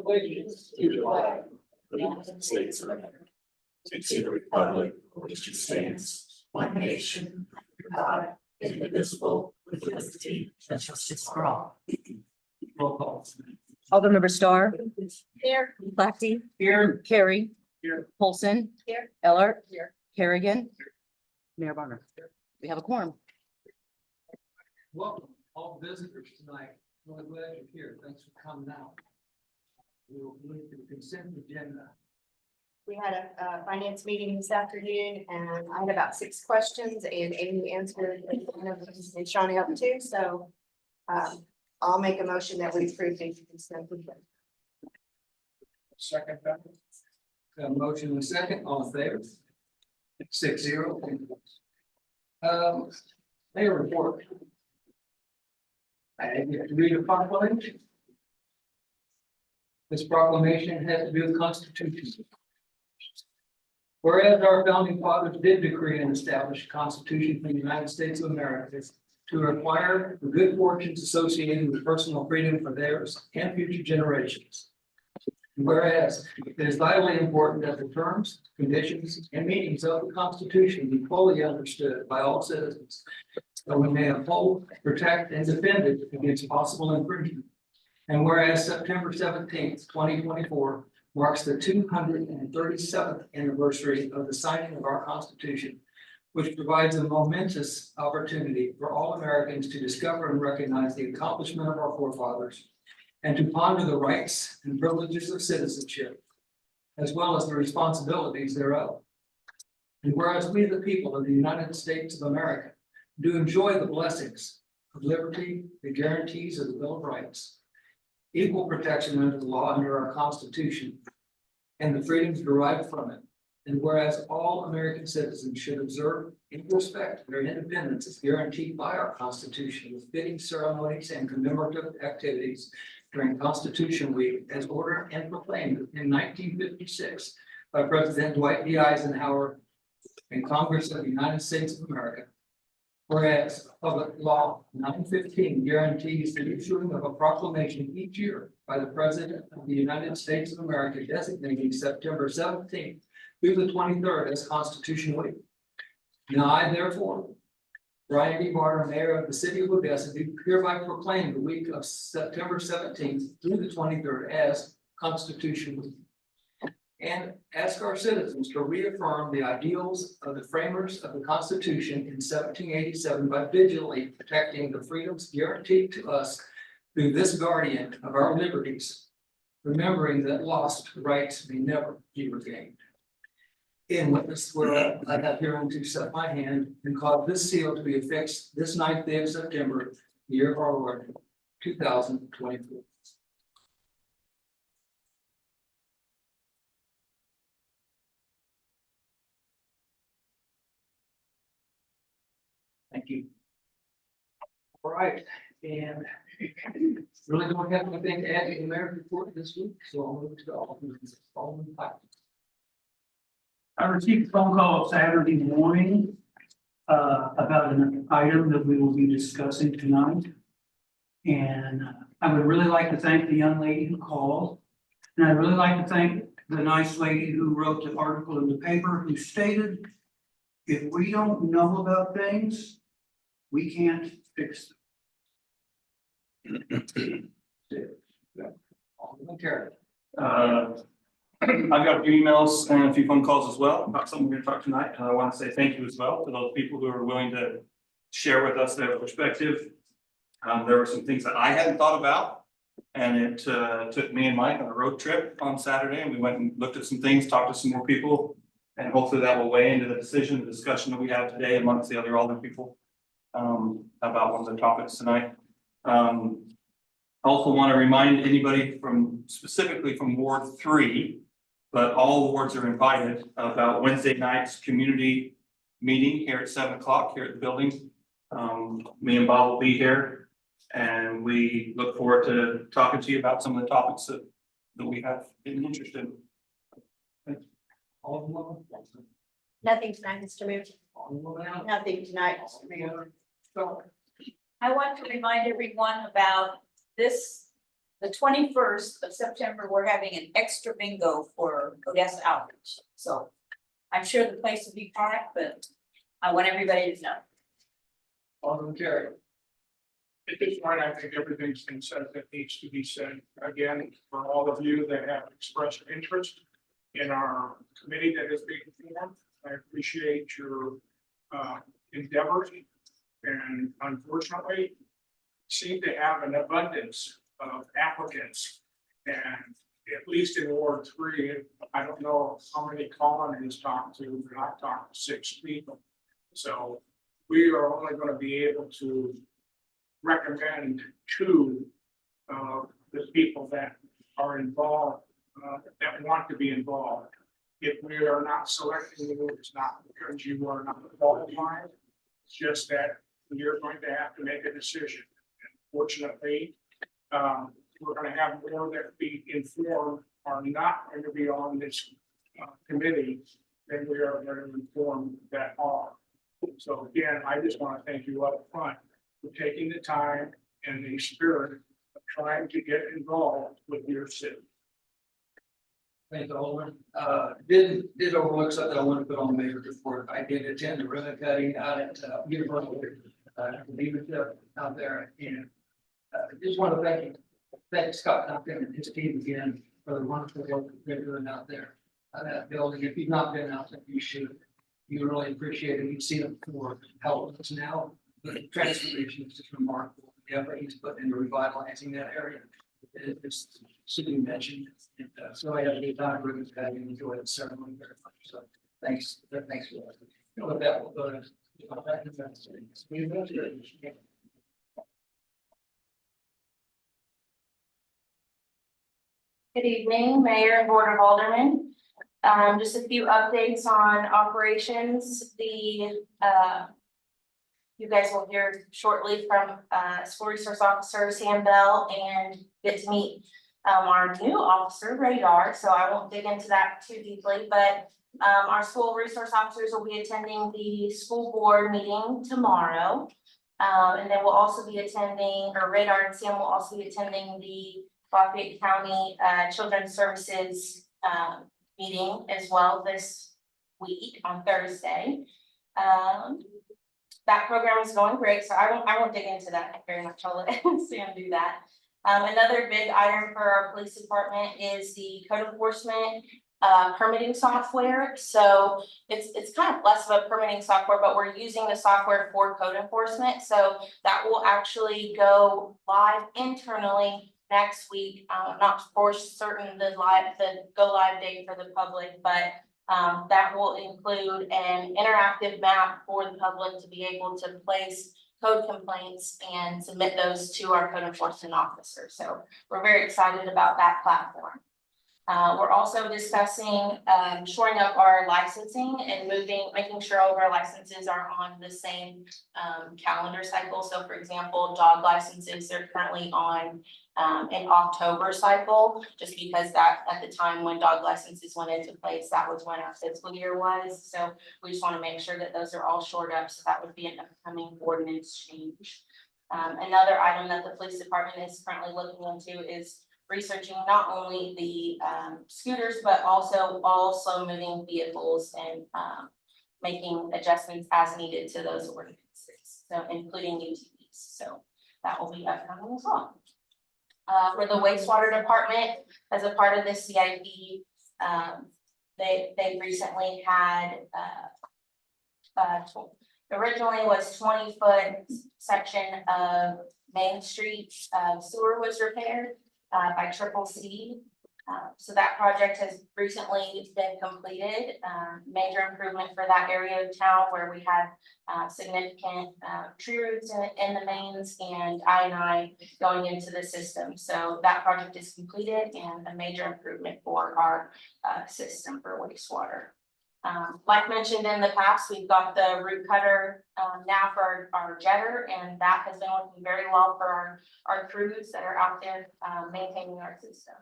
allegiance to the flag of the United States of America, to the republic for which it stands, one nation, under God, indivisible, with liberty and justice for all. Roll call. Aldermember Starr. Here. Lackey. Here. Carey. Here. Polson. Here. Eller. Here. Kerrigan. Mayor Barner. We have a quorum. Welcome, all visitors tonight. Really glad you're here. Thanks for coming out. We will move to the consent agenda. We had a finance meeting this afternoon and I had about 6 questions and Amy answered one of them and Shawnee up too. So I'll make a motion that we approve the consent agenda. Second. Got a motion and a second, all in favor? 6-0. Mayor report. I get to read a proclamation. This proclamation has to do with Constitution. Whereas our founding fathers did decree and establish a Constitution for the United States of America to require the good fortunes associated with personal freedom for theirs and future generations. Whereas it is vitally important that the terms, conditions, and meanings of the Constitution be fully understood by all citizens, so we may uphold, protect, and defend it against possible infringement. And whereas September 17th, 2024 marks the 237th anniversary of the signing of our Constitution, which provides a momentous opportunity for all Americans to discover and recognize the accomplishment of our forefathers and to ponder the rights and privileges of citizenship, as well as the responsibilities thereof. And whereas we, the people of the United States of America, do enjoy the blessings of liberty, the guarantees of the Bill of Rights, equal protection under the law under our Constitution, and the freedoms derived from it. And whereas all American citizens should observe and respect their independence as guaranteed by our Constitution with fitting ceremonies and commemorative activities during Constitution Week as ordered and proclaimed in 1956 by President Dwight D. Eisenhower and Congress of the United States of America. Whereas Public Law 915 guarantees the issuing of a proclamation each year by the President of the United States of America designating September 17th through the 23rd as Constitution Week. Now I therefore, Brian D. Barner, Mayor of the City of Odessa, do hereby proclaim the week of September 17th through the 23rd as Constitution Week. And ask our citizens to reaffirm the ideals of the framers of the Constitution in 1787 by vigilantly protecting the freedoms guaranteed to us through this guardian of our liberties, remembering that lost rights may never be regained. In witness whereof I have hereunto set my hand and caused this seal to be affixed this 9th day of September, year of our Lord, 2024. Thank you. All right, and really don't have anything to add to the mayor's report this week, so I'll move to the Alderman Pike. I received a phone call Saturday morning about an item that we will be discussing tonight. And I would really like to thank the young lady who called. And I'd really like to thank the nice lady who wrote the article in the paper who stated, if we don't know about things, we can't fix them. Alderman Carey. I've got a few emails and a few phone calls as well about something we're going to talk tonight. And I want to say thank you as well to those people who are willing to share with us their perspective. There were some things that I hadn't thought about. And it took me and Mike on a road trip on Saturday, and we went and looked at some things, talked to some more people. And hopefully that will weigh into the decision, the discussion that we have today amongst the other alder people about one of the topics tonight. I also want to remind anybody specifically from Ward 3, but all wards are invited about Wednesday night's community meeting here at 7 o'clock here at the building. Me and Bob will be here, and we look forward to talking to you about some of the topics that we have been interested in. Alderman. Nothing tonight, Mr. Mayor. Alderman. Nothing tonight, Mr. Mayor. I want to remind everyone about this the 21st of September, we're having an extra bingo for Odessa Outreach. So I'm sure the place will be packed, but I want everybody to know. Alderman Terry. At this point, I think everything's been said that needs to be said. Again, for all of you that have expressed interest in our committee that is being formed, I appreciate your endeavors. And unfortunately, seem to have an abundance of applicants. And at least in Ward 3, I don't know how many Colin has talked to, but I've talked to 6 people. So we are only going to be able to recommend 2 of the people that are involved, that want to be involved. If we are not selecting you, it's not because you are not qualified. It's just that you're going to have to make a decision. And fortunately, we're going to have more that be informed are not going to be on this committee than we are going to inform that are. So again, I just want to thank you up front for taking the time and the spirit of trying to get involved with your city. Thank you, Alderman. Did overlook something I want to put on the mayor's report. I did attend the ribbon cutting out at Universal leadership out there, and just want to thank Scott Duncan and his team again for the wonderful work they're doing out there. That building, if you've not been out there, you should. You really appreciate it. You've seen it before, how it looks now. The transformation is just remarkable. The effort he's put into revitalizing that area. It's Sydney mentioned, and so I have a time ribbon cutting and enjoyed the ceremony very much. So thanks for that. With that, we'll go to. Good evening, Mayor and Board of Aldermen. Just a few updates on operations. You guys will hear shortly from School Resource Officer Sam Bell and get to meet our new officer, Radar. So I won't dig into that too deeply, but our school resource officers will be attending the school board meeting tomorrow. And then we'll also be attending, or Radar and Sam will also be attending the Lafayette County Children's Services meeting as well this week on Thursday. That program is going great, so I won't dig into that very much. I'll let Sam do that. Another big item for our police department is the code enforcement permitting software. So it's kind of less of a permitting software, but we're using the software for code enforcement. So that will actually go live internally next week. Not for certain the go live date for the public, but that will include an interactive map for the public to be able to place code complaints and submit those to our code enforcement officer. So we're very excited about that platform. We're also discussing shoring up our licensing and making sure all of our licenses are on the same calendar cycle. So for example, dog licenses, they're currently on an October cycle, just because that at the time when dog licenses went into place, that was when our fiscal year was. So we just want to make sure that those are all shored up. So that would be an upcoming ordinance change. Another item that the police department is currently looking into is researching not only the scooters, but also all slow moving vehicles and making adjustments as needed to those ordinances. So including UTVs. So that will be upcoming as well. For the wastewater department, as a part of this CIP, they recently had originally was 20-foot section of Main Street sewer was repaired by Triple C. So that project has recently been completed. Major improvement for that area of town where we had significant tree roots in the mains and I&I going into the system. So that project is completed and a major improvement for our system for wastewater. Like mentioned in the past, we've got the root cutter now for our jetter, and that has been working very well for our crews that are out there maintaining our system.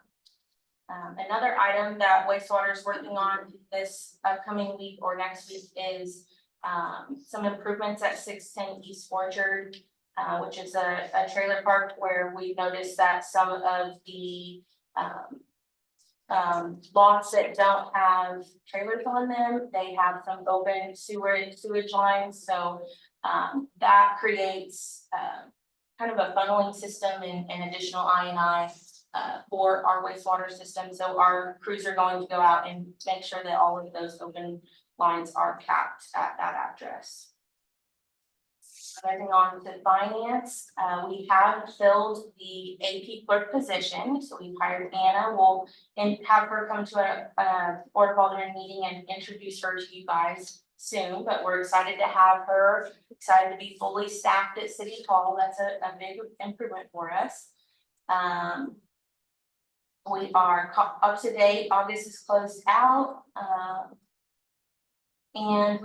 Another item that wastewater is working on this upcoming week or next week is some improvements at 610 East Orchard. which is a trailer park where we noticed that some of the lots that don't have trailers on them, they have some open sewage lines, so that creates kind of a funneling system and additional I&I for our wastewater system. So our crews are going to go out and make sure that all of those open lines are capped at that address. Moving on to finance, we have filled the AP clerk position, so we've hired Anna. We'll have her come to a board of alderman meeting and introduce her to you guys soon, but we're excited to have her, excited to be fully staffed at City Hall. That's a big improvement for us. We are up to date. August is closed out. And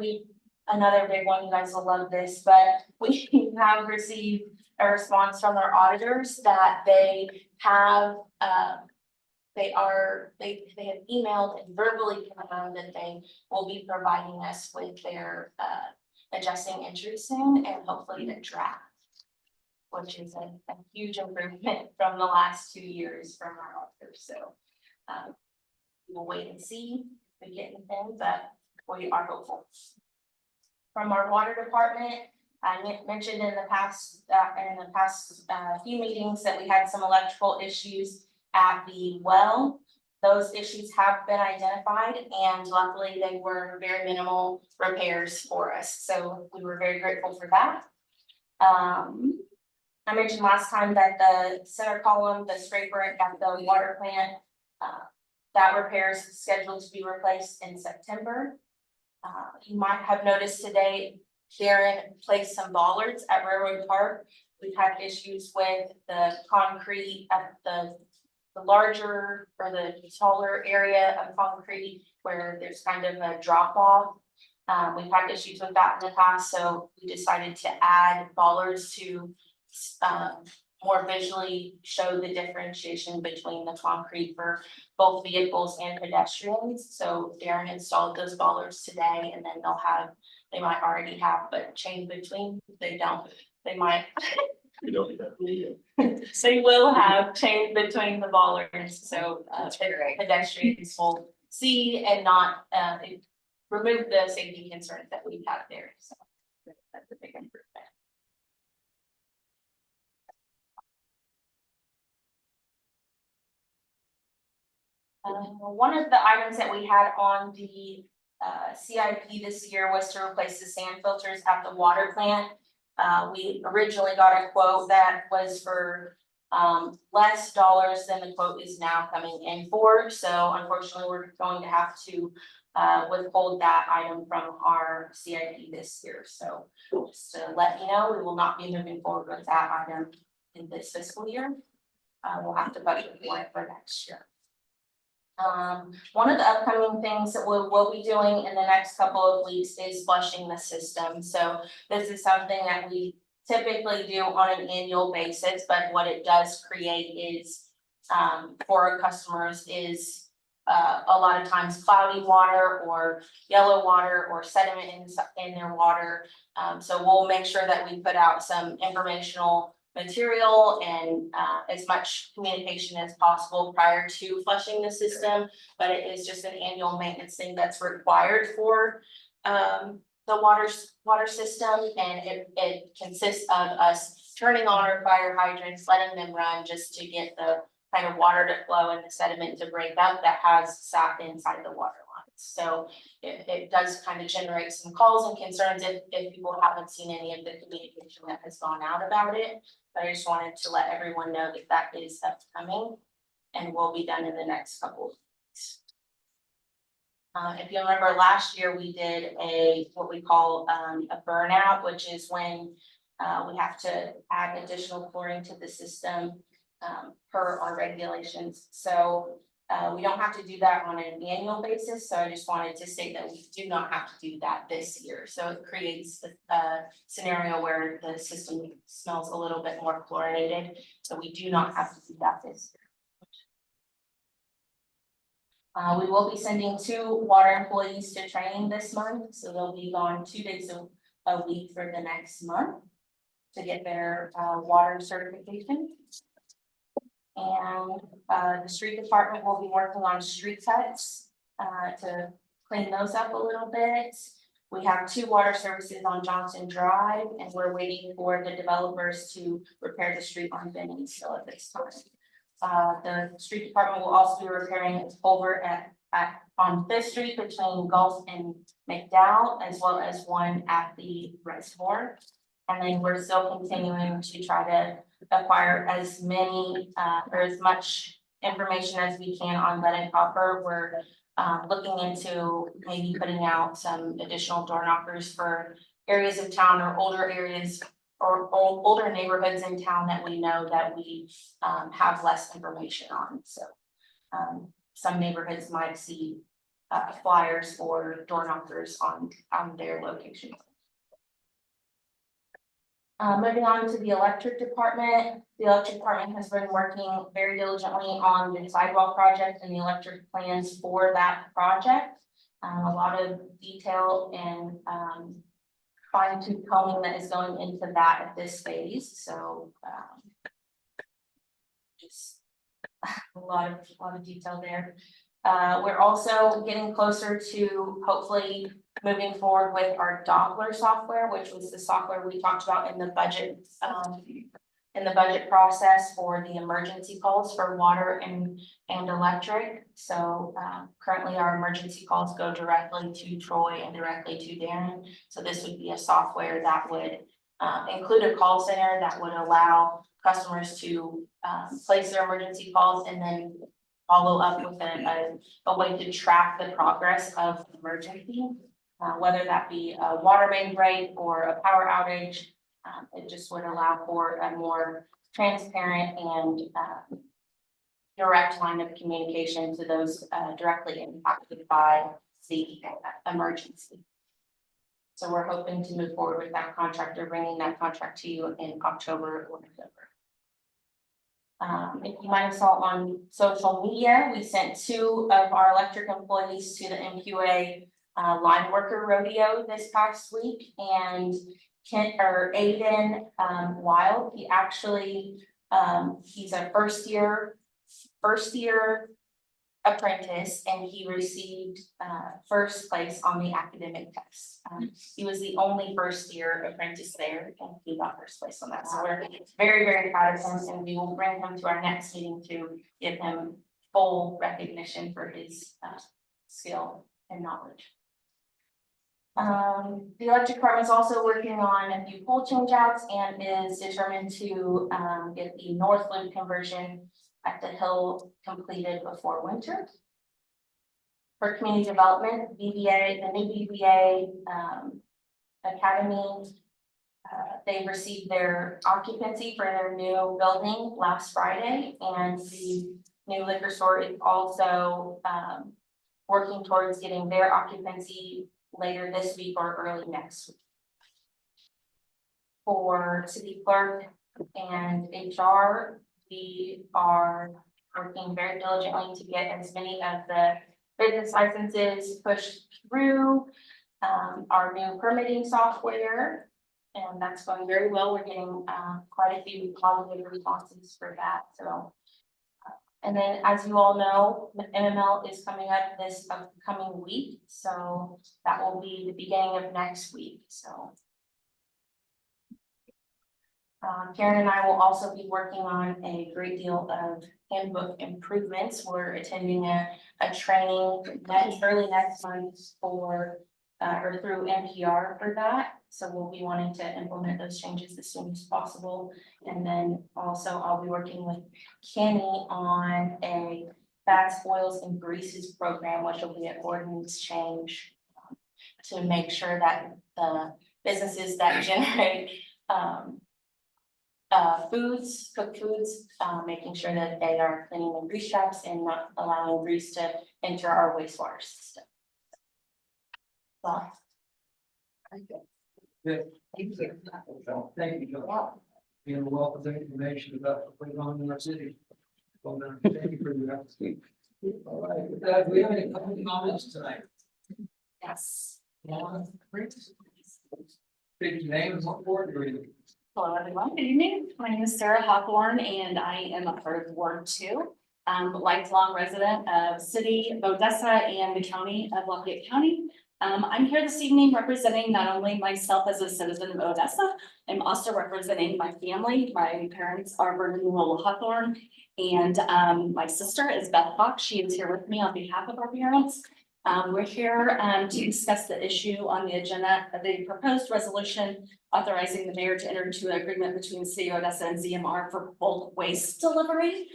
another big one, you guys will love this, but we have received a response from our auditors that they have they have emailed and verbally confirmed that they will be providing us with their adjusting entry soon, and hopefully the draft, which is a huge improvement from the last 2 years from our auditors. So we'll wait and see if we get anything, but we are hopeful. From our water department, I mentioned in the past few meetings that we had some electrical issues at the well. Those issues have been identified, and luckily they were very minimal repairs for us. So we were very grateful for that. I mentioned last time that the center column, the scraper at the water plant, that repair is scheduled to be replaced in September. You might have noticed today, Darren placed some bollards at Railroad Park. We've had issues with the concrete at the larger or the taller area of concrete where there's kind of a drop off. We've had issues with that in the past, so we decided to add bollards to more visually show the differentiation between the concrete for both vehicles and pedestrians. So Darren installed those bollards today, and then they might already have, but chain between, they don't, they might. They will have chain between the bollards, so pedestrians will see and not remove the safety concerns that we have there. So that's a big improvement. One of the items that we had on the CIP this year was to replace the sand filters at the water plant. We originally got a quote that was for less dollars than the quote is now coming in for. So unfortunately, we're going to have to withhold that item from our CIP this year. So just to let you know, we will not be moving forward with that item in this fiscal year. We'll have to budget for it for next year. One of the upcoming things that we'll be doing in the next couple of weeks is flushing the system. So this is something that we typically do on an annual basis, but what it does create is for our customers is a lot of times cloudy water or yellow water or sediment in their water. So we'll make sure that we put out some informational material and as much communication as possible prior to flushing the system, but it is just an annual maintenance thing that's required for the water system, and it consists of us turning on our fire hydrants, letting them run just to get the kind of water to flow and the sediment to break up that has sat inside the water lines. So it does kind of generate some calls and concerns if people haven't seen any of the communication that has gone out about it. But I just wanted to let everyone know that that is upcoming and will be done in the next couple of weeks. If you remember last year, we did what we call a burnout, which is when we have to add additional chlorine to the system per our regulations. So we don't have to do that on an annual basis. So I just wanted to say that we do not have to do that this year. So it creates a scenario where the system smells a little bit more chlorinated. So we do not have to do that this year. We will be sending 2 water employees to training this month. So they'll be gone 2 days a week for the next month. to get their water certification. And the street department will be working on street cuts to clean those up a little bit. We have 2 water services on Johnson Drive, and we're waiting for the developers to repair the street on Benning still at this time. The street department will also be repairing over on Fifth Street between Gulf and McDowell, as well as one at the reservoir. And then we're still continuing to try to acquire as many, or as much information as we can on lead and copper. We're looking into maybe putting out some additional door knockers for areas of town or older areas or older neighborhoods in town that we know that we have less information on. So some neighborhoods might see flyers or door knockers on their locations. Moving on to the electric department. The electric department has been working very diligently on the sidewalk project and the electric plans for that project. A lot of detail and fine tooth combing that is going into that at this phase, so just a lot of detail there. We're also getting closer to hopefully moving forward with our Doppler software, which was the software we talked about in the budget process for the emergency calls for water and electric. So currently our emergency calls go directly to Troy and directly to Darren. So this would be a software that would include a call center that would allow customers to place their emergency calls and then follow up with a way to track the progress of the emergency, whether that be a water main break or a power outage. It just would allow for a more transparent and direct line of communication to those directly impacted by the emergency. So we're hoping to move forward with that contract or bringing that contract to you in October or November. If you might have saw on social media, we sent 2 of our electric employees to the MQA line worker rodeo this past week, and Aiden Wild, he actually he's a first year apprentice, and he received first place on the academic test. He was the only first year apprentice there, and he got first place on that. So we're very, very proud of him, and we will bring him to our next meeting to give him full recognition for his skill and knowledge. The electric department is also working on a few pole change outs and is determined to get the north loop conversion at the hill completed before winter. For community development, BVA, the new BVA Academy, they received their occupancy for their new building last Friday, and the new liquor store is also working towards getting their occupancy later this week or early next week. For city clerk and HR, we are working very diligently to get as many of the business licenses pushed through our new permitting software, and that's going very well. We're getting quite a few positive responses for that. So, and then as you all know, the MML is coming up this upcoming week, so that will be the beginning of next week. So Karen and I will also be working on a great deal of handbook improvements. We're attending a training early next month for or through NPR for that. So we'll be wanting to implement those changes as soon as possible. And then also I'll be working with Kenny on a fats, oils, and greases program, which will be an ordinance change to make sure that the businesses that generate cooked foods, making sure that they are cleaning the grease traps and not allowing grease to enter our wastewater system. Well, Thank you, Joe. You know, a wealth of information about what's going on in our city. Well done. Thank you for your efforts. All right, with that, do we have any public comments tonight? yes. State your name and what board you're in. Hello, everyone. Good evening. My name is Sarah Hawthorne and I am a part of Ward 2. Lifelong resident of city of Odessa and the county of Lafayette County. I'm here this evening representing not only myself as a citizen of Odessa, I'm also representing my family. My parents are Vernon and Lola Hawthorne, and my sister is Beth Hawk. She is here with me on behalf of our parents. We're here to discuss the issue on the agenda of the proposed resolution authorizing the mayor to enter into an agreement between the city of Odessa and ZMR for bulk waste delivery.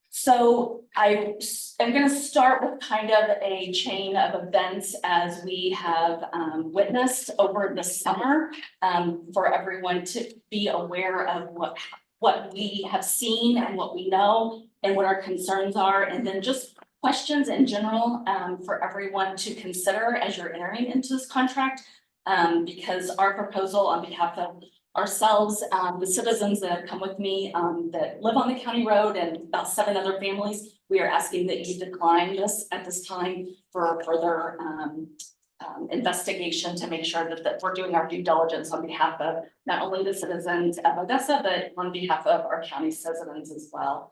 So I am going to start with kind of a chain of events as we have witnessed over the summer for everyone to be aware of what we have seen and what we know and what our concerns are, and then just questions in general for everyone to consider as you're entering into this contract. Because our proposal on behalf of ourselves, the citizens that have come with me that live on the county road and about 7 other families, we are asking that you decline this at this time for further investigation to make sure that we're doing our due diligence on behalf of not only the citizens of Odessa, but on behalf of our county citizens as well.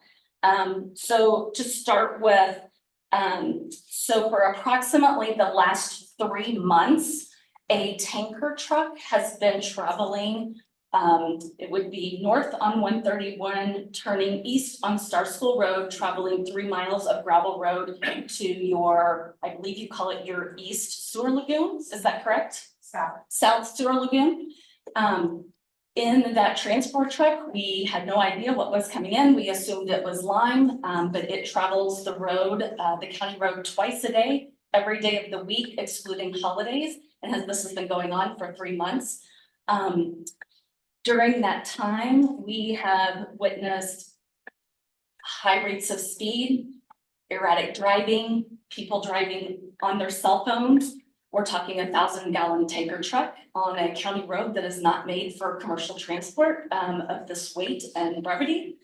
So to start with, so for approximately the last 3 months, a tanker truck has been traveling. It would be north on 131, turning east on Star School Road, traveling 3 miles of gravel road to your, I believe you call it your east sewer lagoon. Is that correct? South sewer lagoon. In that transport truck, we had no idea what was coming in. We assumed it was lime, but it travels the road, the county road twice a day, every day of the week, excluding holidays. And this has been going on for 3 months. During that time, we have witnessed high rates of speed, erratic driving, people driving on their cell phones. We're talking 1,000-gallon tanker truck on a county road that is not made for commercial transport of this weight and brevity.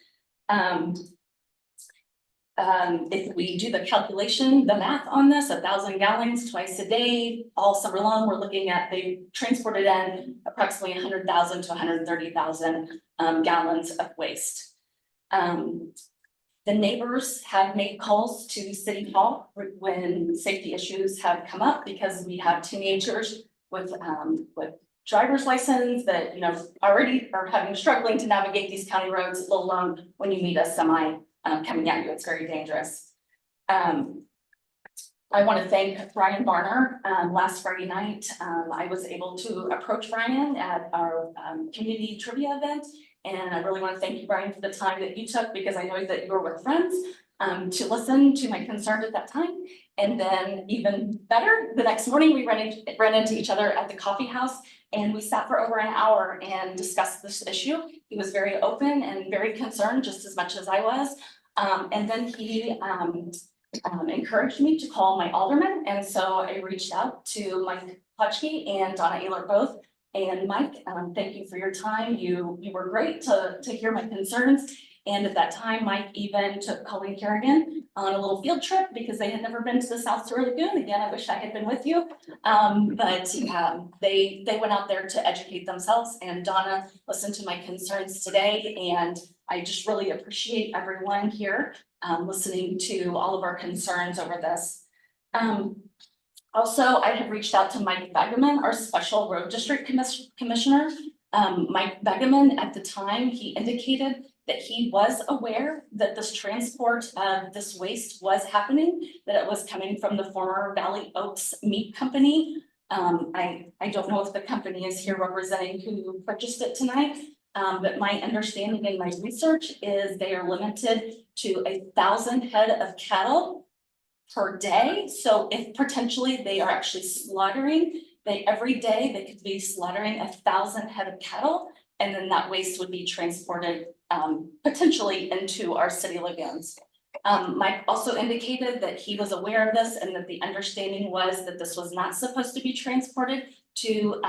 If we do the calculation, the math on this, 1,000 gallons twice a day, all summer long, we're looking at they transported in approximately 100,000 to 130,000 gallons of waste. The neighbors have made calls to City Hall when safety issues have come up because we have teenagers with driver's license that, you know, already are struggling to navigate these county roads, let alone when you meet a semi coming at you. It's very dangerous. I want to thank Brian Barner. Last Friday night, I was able to approach Brian at our community trivia event. And I really want to thank you, Brian, for the time that you took, because I know that you were with friends to listen to my concerns at that time. And then even better, the next morning we ran into each other at the coffee house and we sat for over an hour and discussed this issue. He was very open and very concerned, just as much as I was. And then he encouraged me to call my alderman. And so I reached out to Mike Hutchke and Donna Ehler both. And Mike, thank you for your time. You were great to hear my concerns. And at that time, Mike even took Colleen Kerrigan on a little field trip because they had never been to the South Sewer Lagoon. Again, I wish I had been with you. But they went out there to educate themselves, and Donna listened to my concerns today. And I just really appreciate everyone here listening to all of our concerns over this. Also, I have reached out to Mike Begeman, our Special Road District Commissioner. Mike Begeman, at the time, he indicated that he was aware that this transport of this waste was happening, that it was coming from the former Valley Oaks Meat Company. I don't know if the company is here representing who purchased it tonight, but my understanding in my research is they are limited to 1,000 head of cattle per day. So if potentially they are actually slaughtering, every day they could be slaughtering 1,000 head of cattle, and then that waste would be transported potentially into our city lagoons. Mike also indicated that he was aware of this and that the understanding was that this was not supposed to be transported to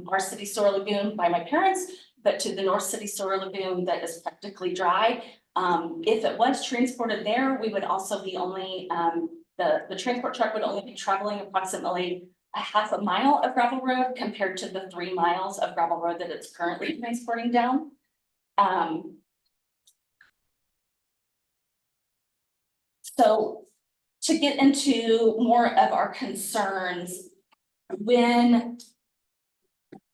our city sewer lagoon by my parents, but to the North City Sewer Lagoon that is practically dry. If it was transported there, we would also be only, the transport truck would only be traveling approximately a half a mile of gravel road compared to the 3 miles of gravel road that it's currently transporting down. So to get into more of our concerns, when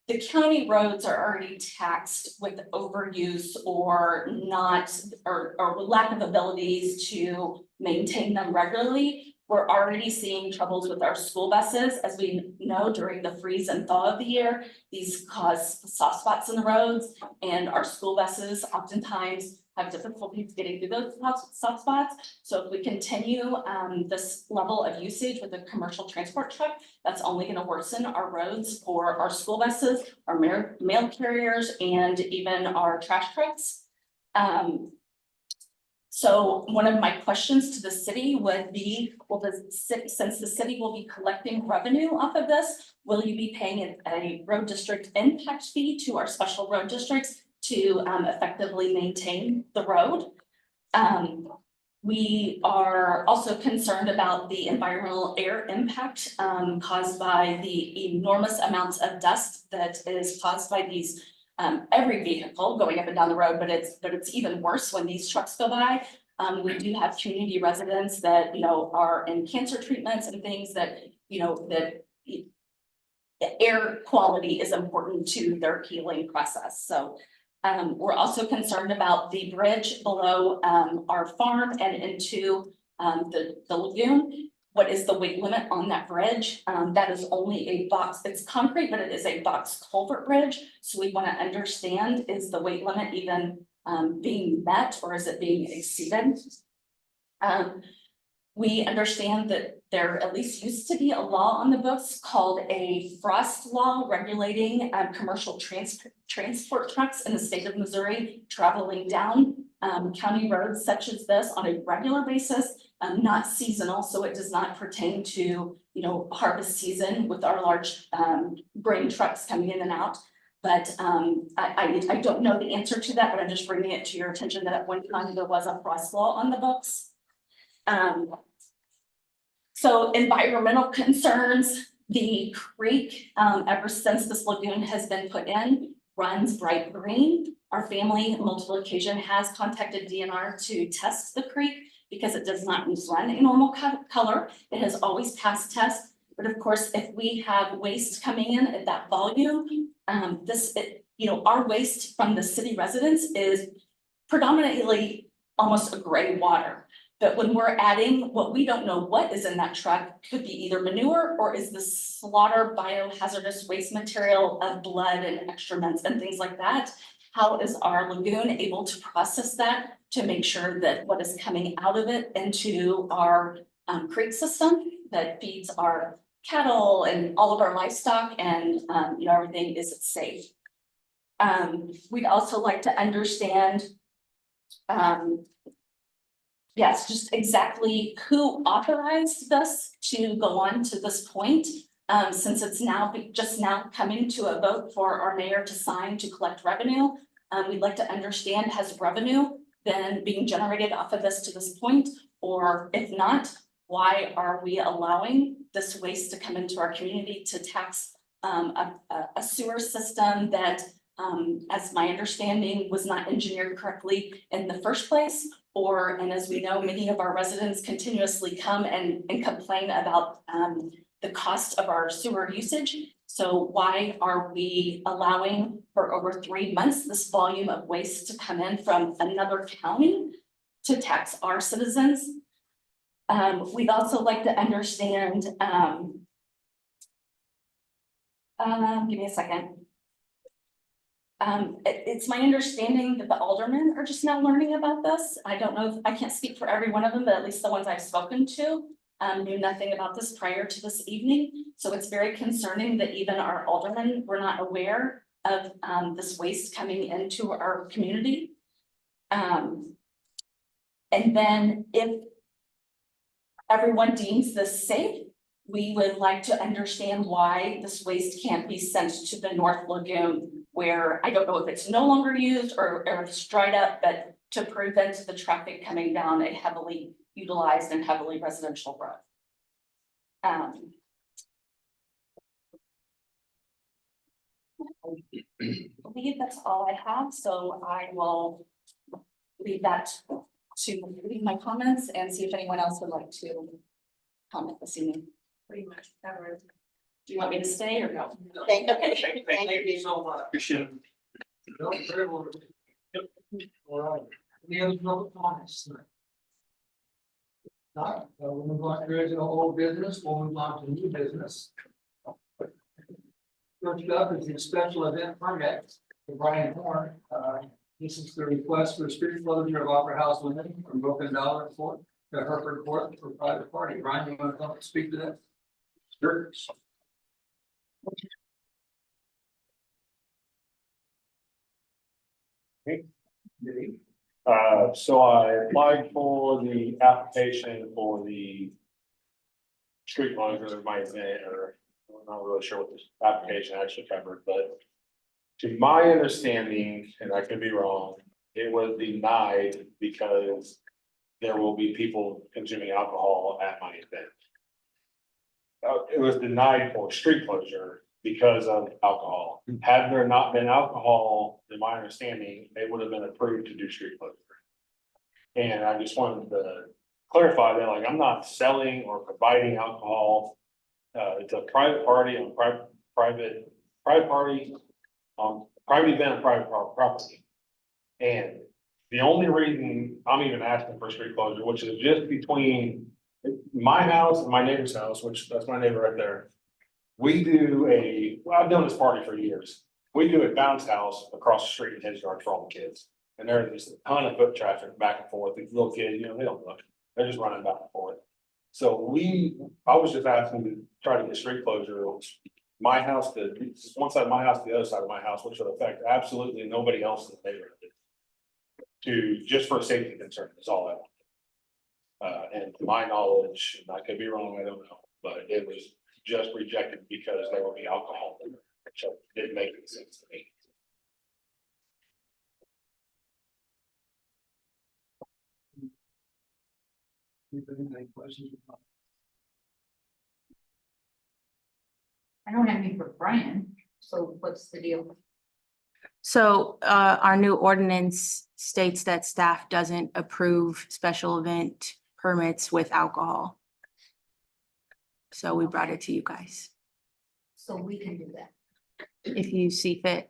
the county roads are already taxed with overuse or not, or lack of abilities to maintain them regularly, we're already seeing troubles with our school buses. As we know, during the freeze and thaw of the year, these cause soft spots in the roads, and our school buses oftentimes have difficulties getting through those soft spots. So if we continue this level of usage with a commercial transport truck, that's only going to worsen our roads for our school buses, our mail carriers, and even our trash trucks. So one of my questions to the city would be, well, since the city will be collecting revenue off of this, will you be paying a road district impact fee to our special road districts to effectively maintain the road? We are also concerned about the environmental air impact caused by the enormous amounts of dust that is caused by these every vehicle going up and down the road, but it's even worse when these trucks go by. We do have community residents that, you know, are in cancer treatments and things that, you know, that the air quality is important to their healing process. So we're also concerned about the bridge below our farm and into the lagoon. What is the weight limit on that bridge? That is only a box, it's concrete, but it is a box culvert bridge. So we want to understand, is the weight limit even being met, or is it being exceeded? We understand that there at least used to be a law on the books called a Frost Law regulating commercial transport trucks in the state of Missouri traveling down county roads such as this on a regular basis, not seasonal, so it does not pertain to, you know, harvest season with our large grain trucks coming in and out. But I don't know the answer to that, but I'm just bringing it to your attention that at one time there was a Frost Law on the books. So environmental concerns, the creek, ever since this lagoon has been put in, runs bright green. Our family on multiple occasions has contacted DNR to test the creek because it does not run a normal color. It has always passed tests. But of course, if we have waste coming in at that volume, you know, our waste from the city residents is predominantly almost a gray water. But when we're adding what we don't know what is in that truck, could be either manure or is the slaughter biohazardous waste material of blood and excrements and things like that. How is our lagoon able to process that to make sure that what is coming out of it into our creek system that feeds our cattle and all of our livestock and you know, everything is safe? We'd also like to understand yes, just exactly who authorized this to go on to this point, since it's now just now coming to a vote for our mayor to sign to collect revenue. We'd like to understand, has revenue been being generated off of this to this point? Or if not, why are we allowing this waste to come into our community to tax a sewer system that, as my understanding, was not engineered correctly in the first place? And as we know, many of our residents continuously come and complain about the cost of our sewer usage. So why are we allowing for over 3 months this volume of waste to come in from another county to tax our citizens? We'd also like to understand, give me a second. It's my understanding that the aldermen are just now learning about this. I don't know if I can't speak for every one of them, but at least the ones I've spoken to knew nothing about this prior to this evening. So it's very concerning that even our aldermen were not aware of this waste coming into our community. And then if everyone deems this safe, we would like to understand why this waste can't be sent to the North Lagoon, where I don't know if it's no longer used or if it's dried up, but to prevent the traffic coming down a heavily utilized and heavily residential road. believe that's all I have, so I will leave that to leave my comments and see if anyone else would like to comment this evening. Pretty much covered. Do you want me to stay or no? Thank you. Okay. Thank you so much. Appreciate it. No, very well. Yep. All right. Any other public comments? Not, we'll move on to old business, we'll move on to new business. First up is the special event permit for Brian Horn. This is the request for street closure of Opera House Limited from Broken Dollar Court to Hereford Court for private party. Brian, you want to come and speak to that? Sure. So I applied for the application for the street closure of my event, or I'm not really sure what this application actually covered, but to my understanding, and I could be wrong, it was denied because there will be people consuming alcohol at my event. It was denied for street closure because of alcohol. Had there not been alcohol, in my understanding, they would have been approved to do street closure. And I just wanted to clarify that, like, I'm not selling or providing alcohol. It's a private party on private party, private event on private property. And the only reason I'm even asking for street closure, which is just between my house and my neighbor's house, which that's my neighbor right there. We do I've done this party for years. We do a bounce house across the street in his yard for all the kids. And there's a ton of foot traffic back and forth. These little kids, you know, they don't look, they're just running back and forth. So I was just asking to try to get street closure. My house, one side of my house, the other side of my house, which would affect absolutely nobody else in the neighborhood. Just for safety concern, is all I want. And to my knowledge, and I could be wrong, I don't know, but it was just rejected because there will be alcohol in there, which didn't make any sense to me. Any questions? I don't have any for Brian, so what's the deal? So our new ordinance states that staff doesn't approve special event permits with alcohol. So we brought it to you guys, So we can do that. if you see fit.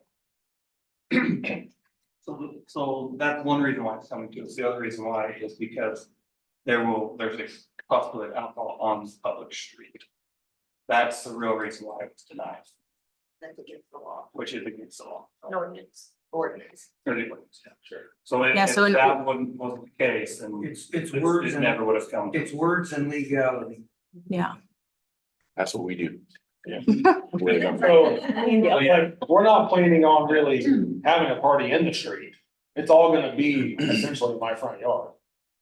So that's one reason why it's coming to us. The other reason why is because there's a possibility of alcohol on the public street. That's the real reason why it was denied, That's against the law. which is against the law. Ordinance. Ordinance. Or the ordinance, yeah, sure. So if Yeah, so in- that wasn't the case, then It's words it and never would have come. to it's words and legality. Yeah. That's what we do. Yeah. Yeah. So, like, we're not planning on really having a party in the street. It's all gonna be essentially my front yard.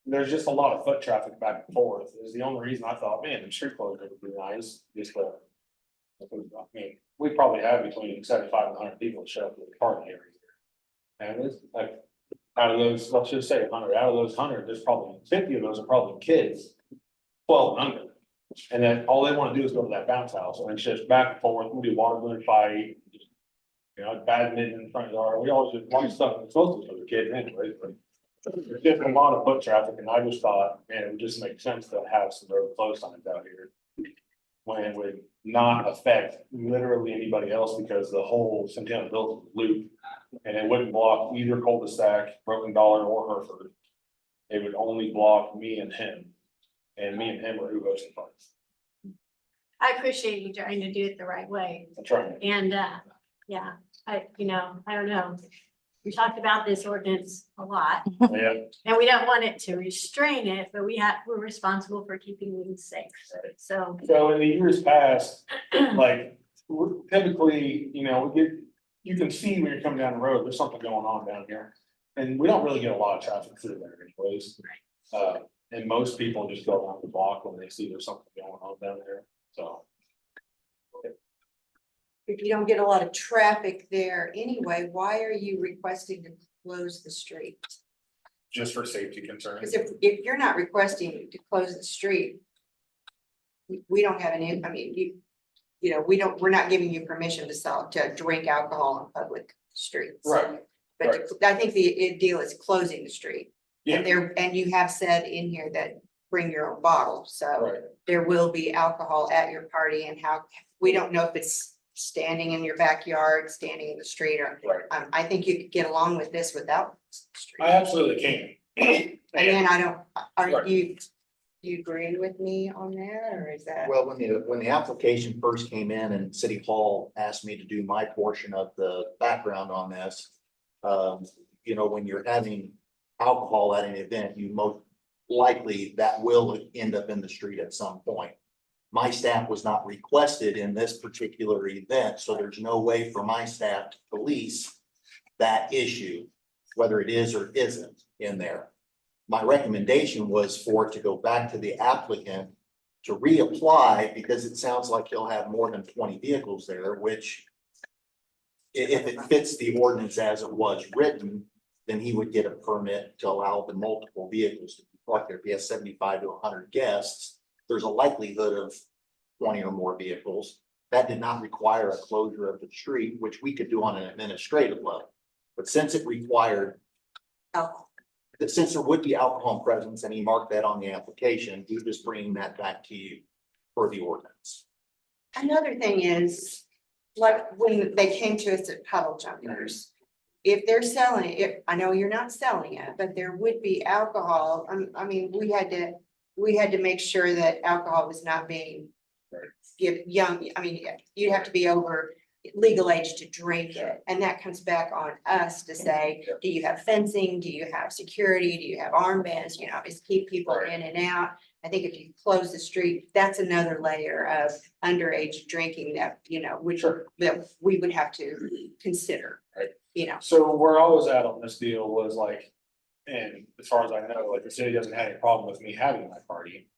There's just a lot of foot traffic back and forth. Is the only reason I thought, man, the street closure would be nice, just to. I mean, we probably have between 75 and 100 people show up to the party every year. And it's like, out of those, let's just say 100, out of those 100, there's probably 50 of those are probably kids. 12 and under. And then all they wanna do is go to that bounce house, and it's just back and forth, we do water balloon fight. You know, badminton in front yard, we always do a lot of stuff, it's mostly for the kids anyway, but. There's just a lot of foot traffic, and I just thought, man, it would just make sense to have some road closed signs out here. When it would not affect literally anybody else, because the whole Centennial Hills loop. And it wouldn't block either cul-de-sac, Broken Dollar or Hereford. It would only block me and him. And me and him are who host the parties. I appreciate you trying to do it the right way. That's right. And, yeah, I don't know. We talked about this ordinance a lot Yeah, and we don't want it to restrain it, but we're responsible for keeping things safe. So, so in the years past, like, we're typically, you know, you can see when you're coming down the road, there's something going on down here. And we don't really get a lot of traffic through there anyways. And most people just go around the block when they see there's something going on down there, so. If you don't get a lot of traffic there anyway, why are you requesting to close the street? Just for safety concerns. Because if you're not requesting to close the street. We don't have any, I mean, you know, we're not giving you permission to drink alcohol on public streets. Right, But I think the deal is closing the street. Yeah. And you have said in here that bring your own bottle, so right. there will be alcohol at your party, and how, we don't know if it's standing in your backyard, standing in the street, or, Right. I think you could get along with this without. the street. I absolutely can. And then are Right. you agreeing with me on that, or is that? Well, when the application first came in and City Hall asked me to do my portion of the background on this. You know, when you're having alcohol at an event, you most likely that will end up in the street at some point. My staff was not requested in this particular event, so there's no way for my staff to police that issue, whether it is or isn't in there. My recommendation was for it to go back to the applicant to reapply, because it sounds like he'll have more than 20 vehicles there, which if it fits the ordinance as it was written, then he would get a permit to allow the multiple vehicles to be parked there. If he has 75 to 100 guests, there's a likelihood of 20 or more vehicles. That did not require a closure of the street, which we could do on an administrative level. But since it required Alcohol. that since there would be alcohol presence and he marked that on the application, we're just bringing that back to you for the ordinance. Another thing is, like, when they came to us at Puddle Jumpers, if they're selling it, I know you're not selling it, but there would be alcohol. I mean, we had to make sure that alcohol was not being give young, I mean, you'd have to be over legal age to drink it. And that comes back on us to say, do you have fencing? Do you have security? Do you have armbands? You know, just keep people in and out. I think if you close the street, that's another layer of underage drinking that, you know, which that we would have to consider, you know. So where I was at on this deal was like, and as far as I know, like the city doesn't have any problem with me having my party.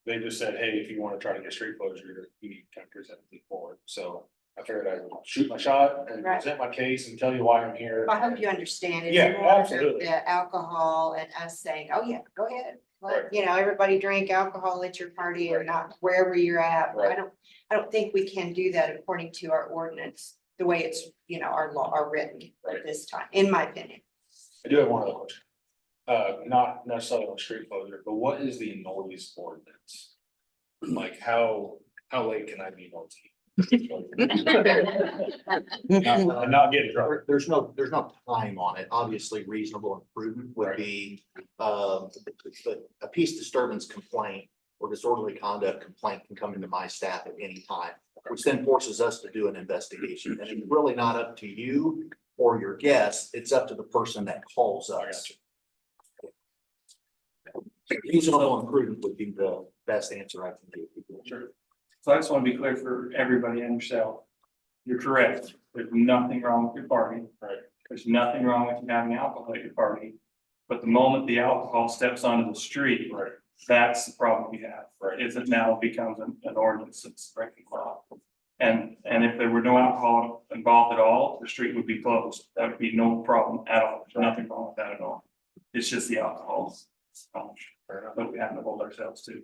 They just said, hey, if you want to try to get street closure, you need to present it forward. So I figured I would shoot my shot and Right. present my case and tell you why I'm here. I hope you understand it. Yeah, absolutely. The alcohol and us saying, oh yeah, go ahead. Right. You know, everybody drink alcohol at your party or not, wherever you're at. Right. I don't think we can do that according to our ordinance, the way it's, you know, our law are written Right. at this time, in my opinion. I do have one other question. Not necessarily on street closure, but what is the noise ordinance? Like how late can I be noisy? Not get drunk. There's no time on it. Obviously, reasonable and prudent would Right. be, a peace disturbance complaint or disorderly conduct complaint can come into my staff at any time, which then forces us to do an investigation. And it's really not up to you or your guests. It's up to the person that calls I got us. you. Reasonable and prudent would be the best answer I can give people. Sure. So I just want to be clear for everybody and yourself. You're correct. There's nothing wrong with your party. Right. There's nothing wrong with you having alcohol at your party. But the moment the alcohol steps onto the street, Right. that's the problem you have. Right. Is it now becomes an ordinance that's breaking law. And if there were no alcohol involved at all, the street would be closed. That would be no problem at all. There's nothing wrong with that at all. It's just the alcohol. That we have to hold ourselves to.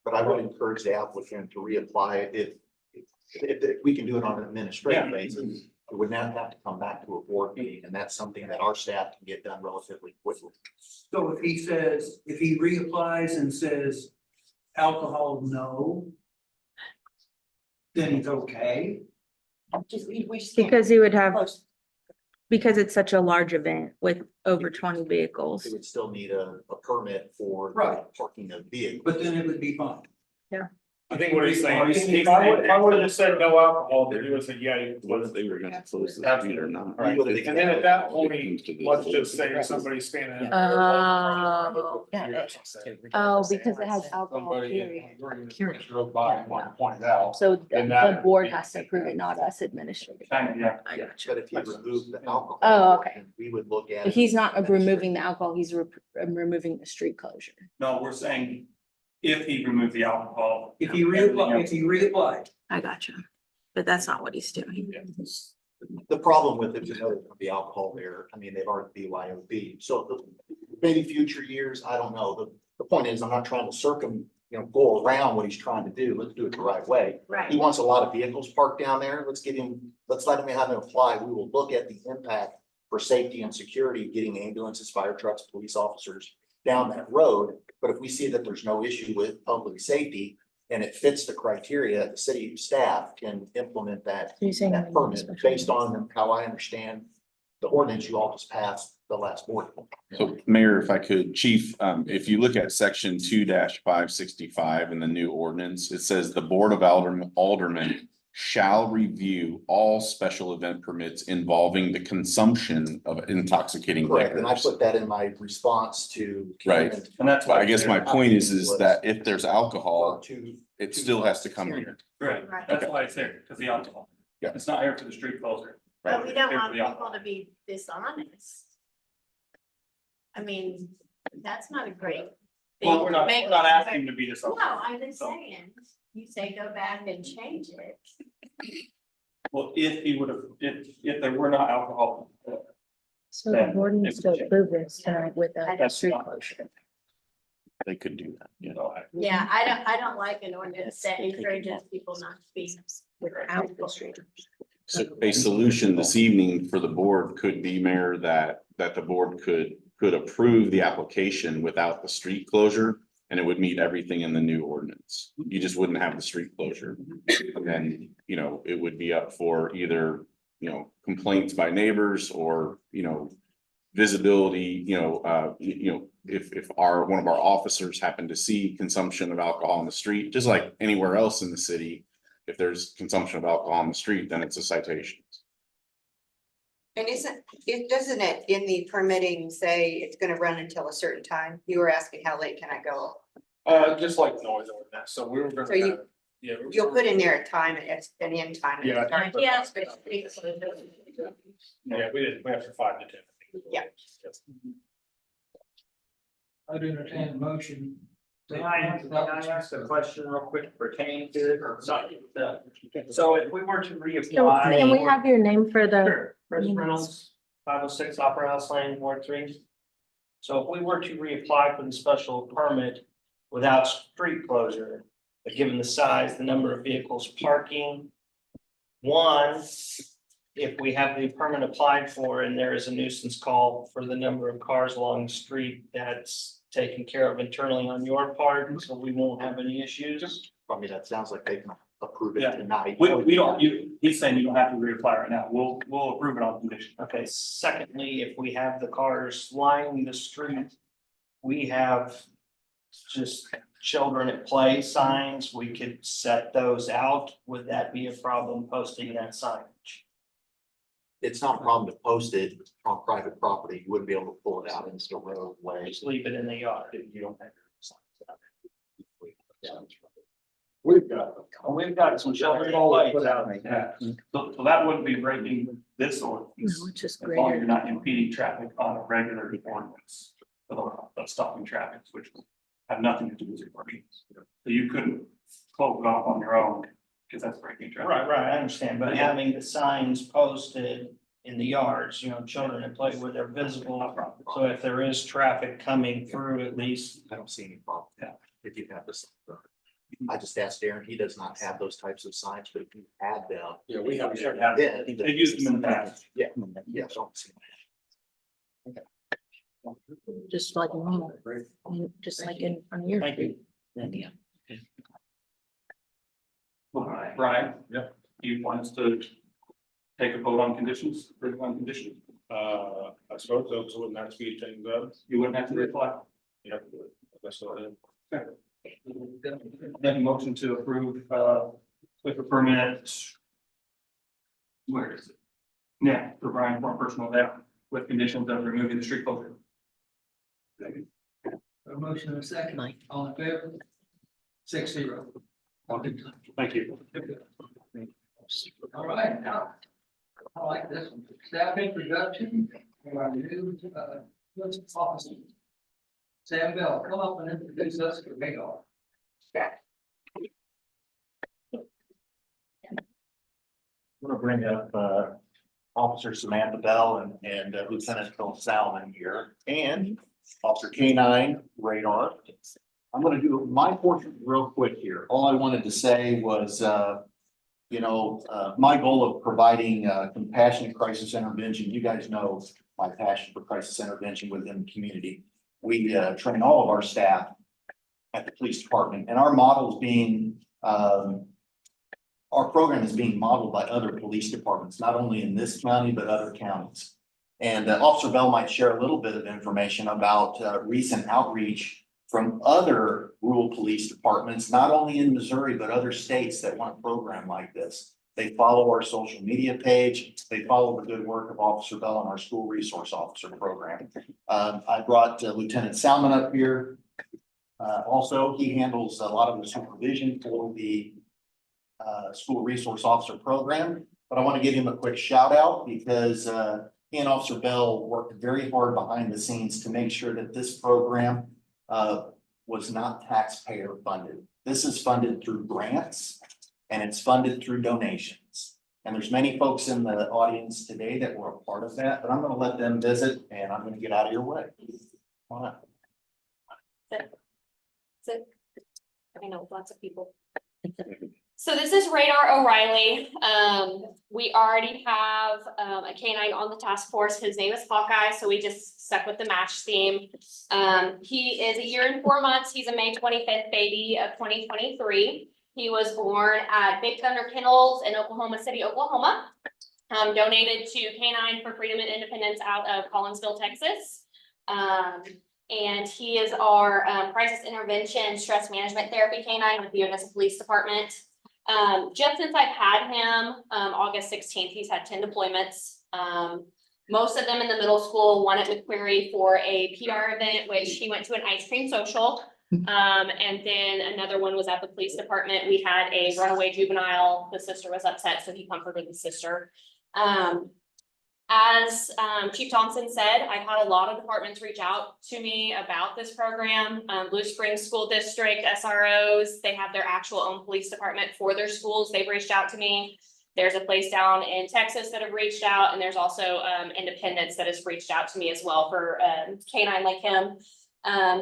But I would encourage the applicant to reapply if we can do it on an administrative basis. It would not have to come back to a board meeting, and that's something that our staff can get done relatively quickly. So if he reapplies and says alcohol, no, then he's okay. We just can't Because he would have, close. because it's such a large event with over 20 vehicles. They would still need a permit for Right. parking of vehicles. But then it would be fine. I think what he's saying, if I would have just said no alcohol, then you would have said, yeah. You What if they were gonna close the street or not? Right, and then at that point, let's just say somebody's standing. Oh, because it has alcohol, period. Drove by and wanted to point it out. So And the that- board has to approve it, not us administrative. Kind of, yeah. I got you. But if you remove the alcohol. Oh, okay. then we would look at. But it he's not as removing the alcohol, he's removing the street closure. No, we're saying if he removed the alcohol. If he reapplied, I got you. But that's not what he's doing. The problem with it, you know, there's gonna be alcohol there. I mean, they've already BYOB. So maybe future years, I don't know. The point is, I'm not trying to go around what he's trying to do. Let's do it the right way. Right. He wants a lot of vehicles parked down there. Let's let him have it apply. We will look at the impact for safety and security, getting ambulances, fire trucks, police officers down that road. But if we see that there's no issue with public safety and it fits the criteria, the city staff can implement that permit based on how I understand the ordinance you all just passed the last board. So Mayor, if I could, Chief, if you look at section 2-565 in the new ordinance, it says the Board of Aldermen shall review all special event permits involving the consumption of intoxicating Correct, and I liquors. put that in my response to. Right. And that's But why I guess my point is that if there's alcohol, To it still has to come here. Right, Right. that's why it's there, because the alcohol. Yeah. It's not here for the street closer. But we don't Here for want the people alcohol. to be dishonest. I mean, that's not a great. Well, thing we're to not, make we're not it- asking to be No, dishonest. I'm just So- saying, you say go back and change it. Well, if he would have, if there were not alcohol. So Then the board needs to it- approve this tonight with a That's street not- closure. They could do that, you know. know, Yeah, I don't like an ordinance that encourages people not to be without the street. So a solution this evening for the board could be, Mayor, that the board could approve the application without the street closure. And it would meet everything in the new ordinance. You just wouldn't have the street closure. And then, it would be up for either, complaints by neighbors or, visibility, if one of our officers happened to see consumption of alcohol on the street, just like anywhere else in the city. If there's consumption of alcohol on the street, then it's a citation. And doesn't it in the permitting say it's gonna run until a certain time? You were asking how late can I go? Just like noise ordinance, so we were gonna. So you- kinda- Yeah. we were- You'll put in there a time, it's an end time. and a Yeah. start time. Yeah. Yeah, we have for 5 to 10. Yeah. I'd entertain a motion. May I ask a question real quick pertaining to it or something? So if we were to reapply. Can we have your name for the? Sure, Chris Reynolds, 506 Opera House Lane, Ward 3. So if we were to reapply for the special permit without street closure, but given the size, the number of vehicles parking. One, if we have the permit applied for and there is a nuisance call for the number of cars along the street, that's taken care of internally on your part, so we won't have any issues. I mean, that sounds like they can approve it Yeah. tonight. We don't, he's saying you don't have to reapply right now. We'll approve it on condition. Okay, secondly, if we have the cars lining the street, we have just children at play signs, we could set those out. Would that be a problem posting that signage? It's not a problem to post it on private property. You wouldn't be able to pull it out into the roadway. Just leave it in the yard. You don't have. We've got. We've got some children at play. Yeah, so that wouldn't be breaking this ordinance. No, it's just As long as greater. you're not impeding traffic on a regular ordinance. Of stopping traffic, which have nothing to do with your parking. So you couldn't close it off on your own, because that's breaking traffic. Right, I understand, but having the signs posted in the yards, children at play where they're visible. So if there is traffic coming through, at least. I don't see any problem. Yeah. If you have this. I just asked Darren, he does not have those types of signs, but if you add them. Yeah, we have. Then. They've used them in the past. Yeah, yeah, I don't see. Just like normal, just like in front of your. Thank you. Yeah. Brian? Yep. You want us to take a vote on conditions, approve on conditions? I suppose those wouldn't have to speed things up. You wouldn't have to reapply. Yeah. That's what it is. Make a motion to approve, with a permit. Where is it? Yeah, for Brian for personal day with conditions of removing the street closure. A motion and a second, all in favor? 6-0. Thank you. All right, now, I like this one. Staff introduction. of our new, officer. Sam Bell, come up and introduce us to Mayor. I'm gonna bring up, Officer Samantha Bell and Lieutenant Phil Salmon here, and Officer K9 Radar. I'm gonna do my portion real quick here. All I wanted to say was, my goal of providing compassionate crisis intervention, you guys know my passion for crisis intervention within the community. We train all of our staff at the police department, and our model is being, our program is being modeled by other police departments, not only in this county, but other counties. And Officer Bell might share a little bit of information about recent outreach from other rural police departments, not only in Missouri, but other states that want a program like this. They follow our social media page. They follow the good work of Officer Bell and our school resource officer program. I brought Lieutenant Salmon up here. Also, he handles a lot of the supervision for the school resource officer program. But I want to give him a quick shout out because he and Officer Bell worked very hard behind the scenes to make sure that this program was not taxpayer funded. This is funded through grants and it's funded through donations. And there's many folks in the audience today that were a part of that, but I'm going to let them visit and I'm going to get out of your way. Come on up. I know lots of people. So this is Radar O'Reilly. We already have a canine on the task force. His name is Hawkeye, so we just stuck with the match theme. He is 1 year and 4 months. He's a May 25th baby of 2023. He was born at Big Thunder Kennels in Oklahoma City, Oklahoma. Donated to Canine for Freedom and Independence out of Collinsville, Texas. And he is our crisis intervention stress management therapy canine with the Odessa Police Department. Just since I've had him, August 16th, he's had 10 deployments. Most of them in the middle school, one at McQuarrie for a PR event, which he went to an ice cream social. And then another one was at the police department. We had a runaway juvenile. The sister was upset, so he comforted the sister. As Chief Thompson said, I've had a lot of departments reach out to me about this program. Blue Springs School District, SROs, they have their actual own police department for their schools. They've reached out to me. There's a place down in Texas that have reached out, and there's also Independence that has reached out to me as well for canine like him.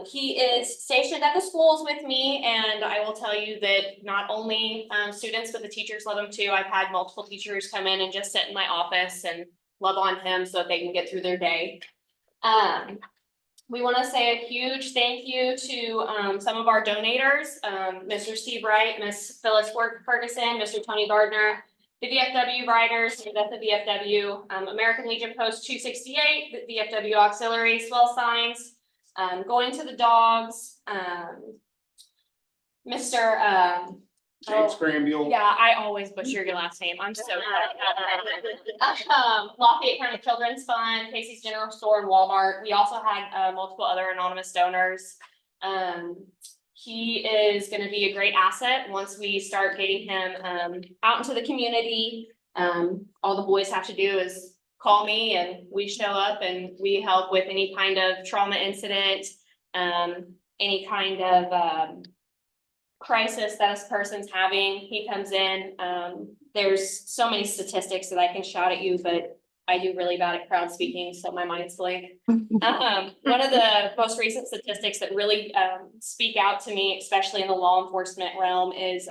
He is stationed at the schools with me, and I will tell you that not only students, but the teachers love him too. I've had multiple teachers come in and just sit in my office and love on him so that they can get through their day. We want to say a huge thank you to some of our donators, Mr. Steve Wright, Miss Phyllis Ferguson, Mr. Tony Gardner, the VFW Riders, the VFW, American Legion Post 268, the VFW Auxiliary Swell Signs, Going to the Dogs, Mr. James Granville. Yeah, I always butcher your last name. I'm so sorry. Lafayette County Children's Fund, Casey's General Store, and Walmart. We also had multiple other anonymous donors. He is going to be a great asset once we start getting him out into the community. All the boys have to do is call me and we show up and we help with any kind of trauma incident, any kind of crisis that this person's having. He comes in. There's so many statistics that I can shout at you, but I do really bad at crowd speaking, so my mind's blank. One of the most recent statistics that really speak out to me, especially in the law enforcement realm, is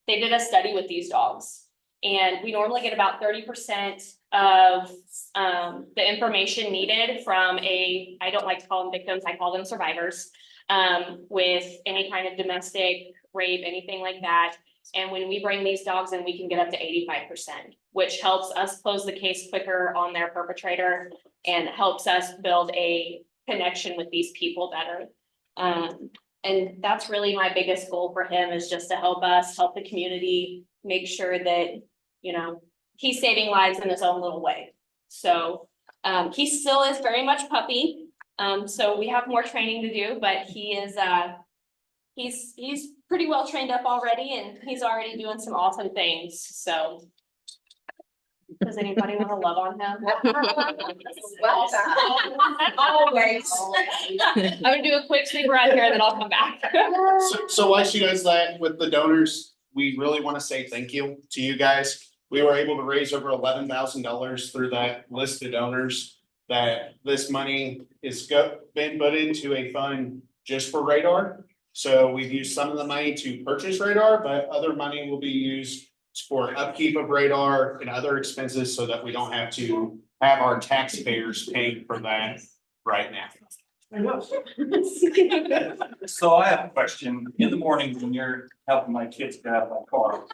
they did a study with these dogs. And we normally get about 30% of the information needed from I don't like to call them victims, I call them survivors, with any kind of domestic rape, anything like that. And when we bring these dogs in, we can get up to 85%, which helps us close the case quicker on their perpetrator and helps us build a connection with these people better. And that's really my biggest goal for him, is just to help us, help the community, make sure that, you know, he's saving lives in his own little way. So he still is very much puppy. So we have more training to do, but he is, he's pretty well trained up already, and he's already doing some awesome things. So does anybody want to love on him? Always. I'm gonna do a quick sweep right here, and then I'll come back. So while she does that with the donors, we really want to say thank you to you guys. We were able to raise over $11,000 through that list of donors. That this money is been put into a fund just for Radar. So we've used some of the money to purchase radar, but other money will be used for upkeep of radar and other expenses so that we don't have to have our taxpayers paying for that right now. So I have a question. In the morning when you're helping my kids get out of my car,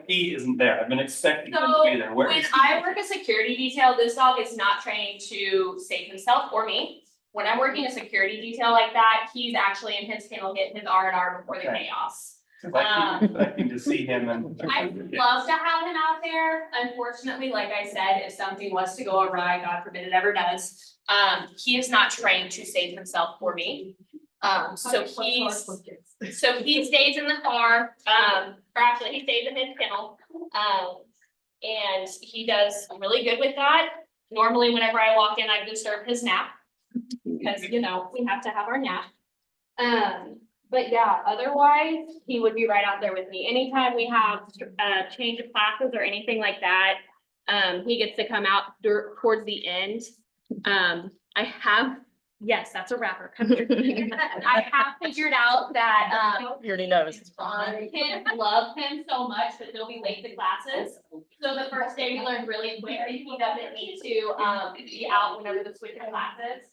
he isn't there. I've been expecting him to be there. Where When is he? I work a security detail, this dog is not trained to save himself or me. When I'm working a security detail like that, he's actually in his kennel getting his R&R before the Okay. chaos. I keep expecting to see him and. I'd love to have him out there. Unfortunately, like I said, if something was to go awry, God forbid it ever does, he is not trained to save himself for me. So he stays in the car, or actually he stays in his kennel. And he does really good with that. Normally, whenever I walk in, I disturb his nap. Because, you know, we have to have our nap. But yeah, otherwise, he would be right out there with me. Anytime we have a change of classes or anything like that, he gets to come out towards the end. Yes, that's a wrapper. Come here. I have figured out that, He already knows. kids love him so much that they'll be late to classes. So the first day we learned really quick that he doesn't need to, be out whenever the switch of classes.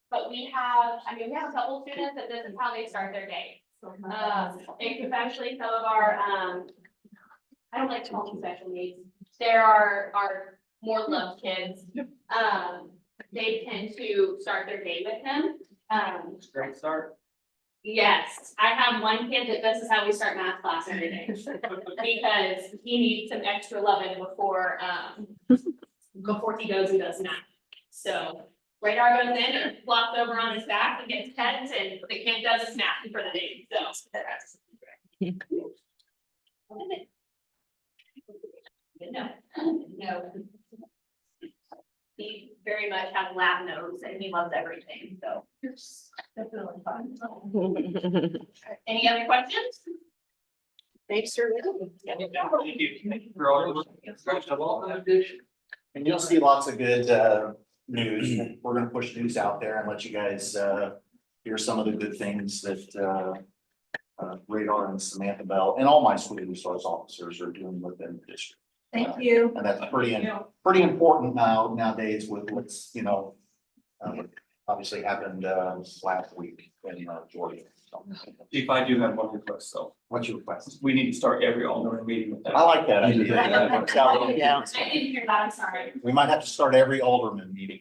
But we have a couple students that this is how they start their day. Especially some of our, I don't like to call them special needs. There are more loved kids. They tend to start their day with him. Great start. Yes, I have one kid that this is how we start math class every day. Because he needs some extra loving before he goes and does math. So radar goes in and flops over on his back and gets pets and the kid does his math for the day, so. No. He very much has lab nose and he loves everything, so. Definitely fun. Any other questions? Thanks, sir. Thank you. Thank you for all your. And you'll see lots of good news. We're gonna push news out there and let you guys hear some of the good things that Radar and Samantha Bell and all my school resource officers are doing within the district. Thank you. And that's pretty important nowadays with what's, obviously happened last week in Georgia. So, Chief, I do have one request though. what's your request? We need to start every all-night meeting with that. I like that idea. Yeah. I didn't hear that, I'm sorry. We might have to start every alderman meeting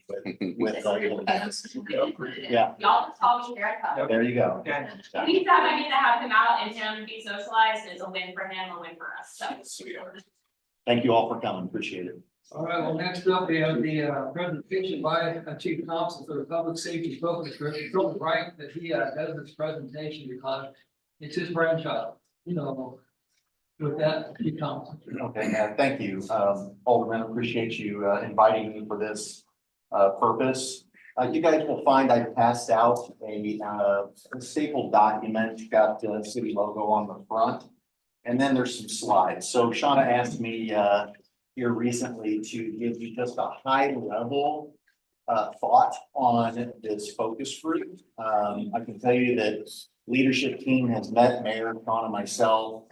with yeah, Y'all just call me here, I come. there you go. Okay. Anytime I get to have him out and him be socialized is a win for him, a win for us, so. Thank you all for coming. Appreciate it. All right, well, next up, we have the presentation by Chief Thompson for the Public Safety Focus Group. It's really right that he does this presentation because it's his brainchild, with that, Chief Thompson. Okay, thank you. Alderman, appreciate you inviting me for this purpose. You guys will find I passed out a stapled document, got the city logo on the front. And then there's some slides. So Shauna asked me here recently to give you just a high level thought on this focus group. I can tell you that leadership team has met Mayor Shauna, myself,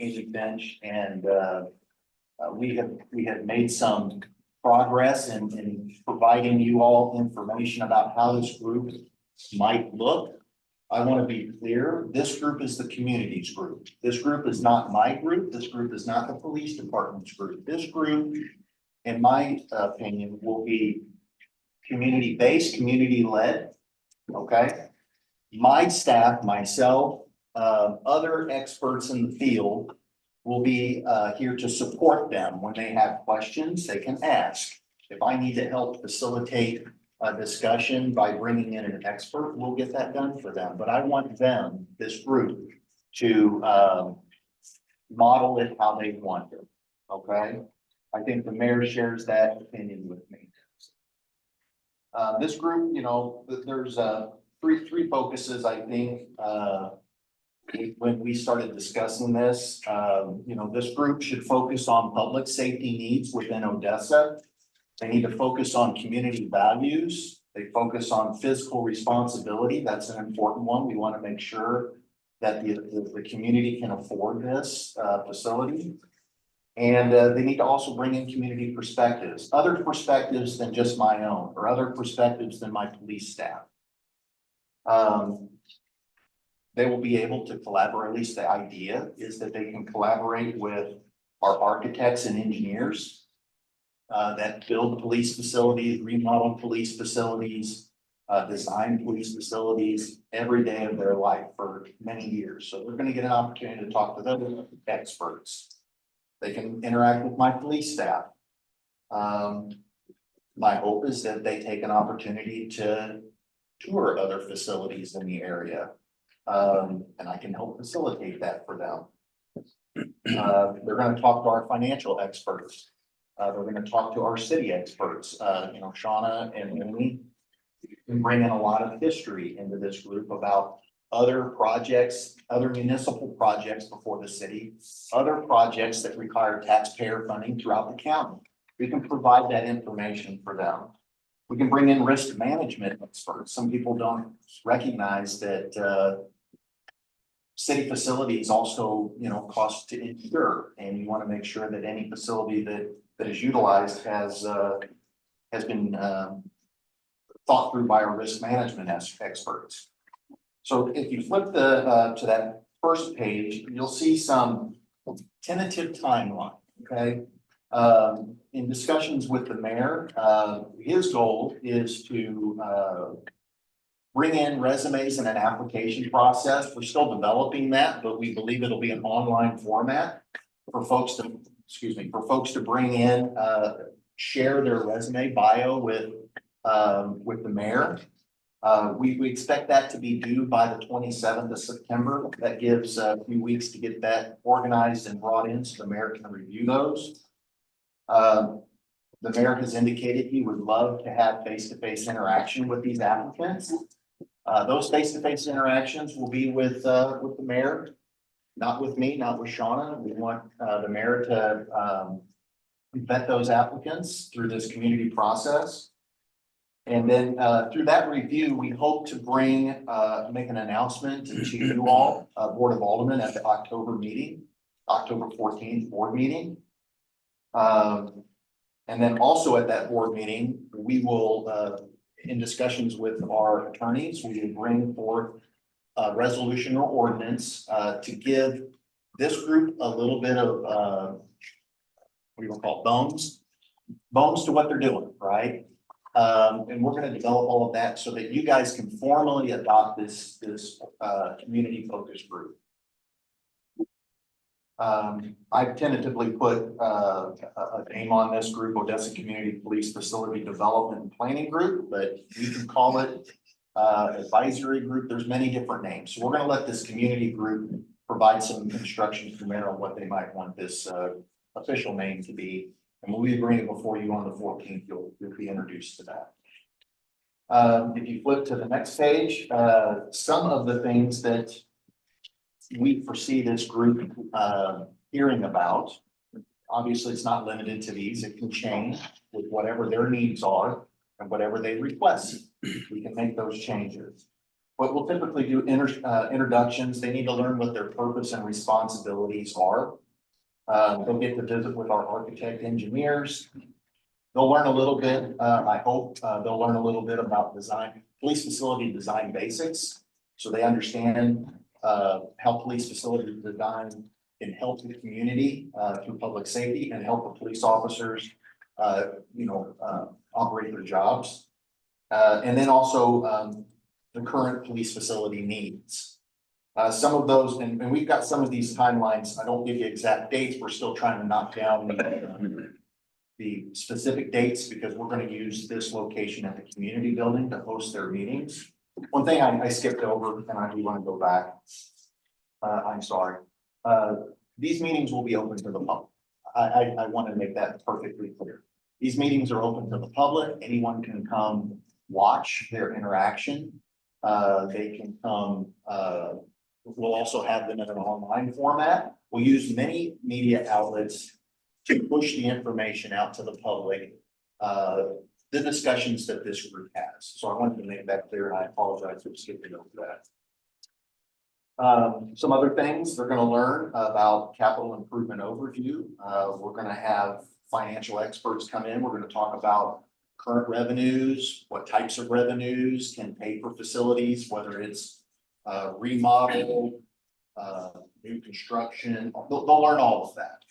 Amy Bench, and we have made some progress in providing you all information about how this group might look. I want to be clear, this group is the community's group. This group is not my group. This group is not the police department's group. This group, in my opinion, will be community-based, community-led, okay? My staff, myself, other experts in the field will be here to support them. When they have questions, they can ask. If I need to help facilitate a discussion by bringing in an expert, we'll get that done for them. But I want them, this group, to model it how they want it, okay? I think the mayor shares that opinion with me. This group, there's three focuses, I think, when we started discussing this. This group should focus on public safety needs within Odessa. They need to focus on community values. They focus on fiscal responsibility. That's an important one. We want to make sure that the community can afford this facility. And they need to also bring in community perspectives, other perspectives than just my own, or other perspectives than my police staff. They will be able to collaborate, at least the idea is that they can collaborate with our architects and engineers that build police facilities, remodel police facilities, design police facilities every day of their life for many years. So we're going to get an opportunity to talk to those experts. They can interact with my police staff. My hope is that they take an opportunity to tour other facilities in the area. And I can help facilitate that for them. They're going to talk to our financial experts. They're going to talk to our city experts. Shauna and Amy can bring in a lot of history into this group about other projects, other municipal projects before the city, other projects that require taxpayer funding throughout the county. We can provide that information for them. We can bring in risk management experts. Some people don't recognize that city facilities also, cost to insure, and you want to make sure that any facility that is utilized has been thought through by our risk management experts. So if you flip to that first page, you'll see some tentative timeline, okay? In discussions with the mayor, his goal is to bring in resumes in an application process. We're still developing that, but we believe it'll be an online format for folks to bring in, share their resume bio with the mayor. We expect that to be due by the 27th of September. That gives a few weeks to get that organized and brought in so the mayor can review those. The mayor has indicated he would love to have face-to-face interaction with these applicants. Those face-to-face interactions will be with the mayor, not with me, not with Shauna. We want the mayor to vet those applicants through this community process. And then through that review, we hope to make an announcement to you all, Board of Aldermen at the October meeting, October 14th board meeting. And then also at that board meeting, we will, in discussions with our attorneys, we will bring forth a resolution or ordinance to give this group a little bit of, what do you want to call it, bones to what they're doing, right? And we're going to develop all of that so that you guys can formally adopt this community focus group. I've tentatively put a name on this group, Odessa Community Police Facility Development and Planning Group, but you can call it advisory group. There's many different names. So we're going to let this community group provide some instructions to the mayor on what they might want this official name to be. And when we bring it before you on the 14th, you'll be introduced to that. If you flip to the next page, some of the things that we foresee this group hearing about, obviously it's not limited to these, it can change with whatever their needs are and whatever they request. We can make those changes. But we'll typically do introductions. They need to learn what their purpose and responsibilities are. They'll get to visit with our architect engineers. They'll learn a little bit, I hope, they'll learn a little bit about police facility design basics. So they understand how police facility design can help the community through public safety and help the police officers, operate their jobs. And then also the current police facility needs. Some of those, and we've got some of these timelines. I don't give you exact dates. We're still trying to knock down the specific dates because we're going to use this location at the community building to host their meetings. One thing I skipped over, and I do want to go back. I'm sorry. These meetings will be open to the public. I want to make that perfectly clear. These meetings are open to the public. Anyone can come watch their interaction. They can come. We'll also have them in an online format. We'll use many media outlets to push the information out to the public the discussions that this group has. So I wanted to make that clear, and I apologize for skipping over that. Some other things they're gonna learn about capital improvement overview. We're gonna have financial experts come in. We're gonna talk about current revenues, what types of revenues can pay for facilities, whether it's remodel, new construction. They'll learn all of that.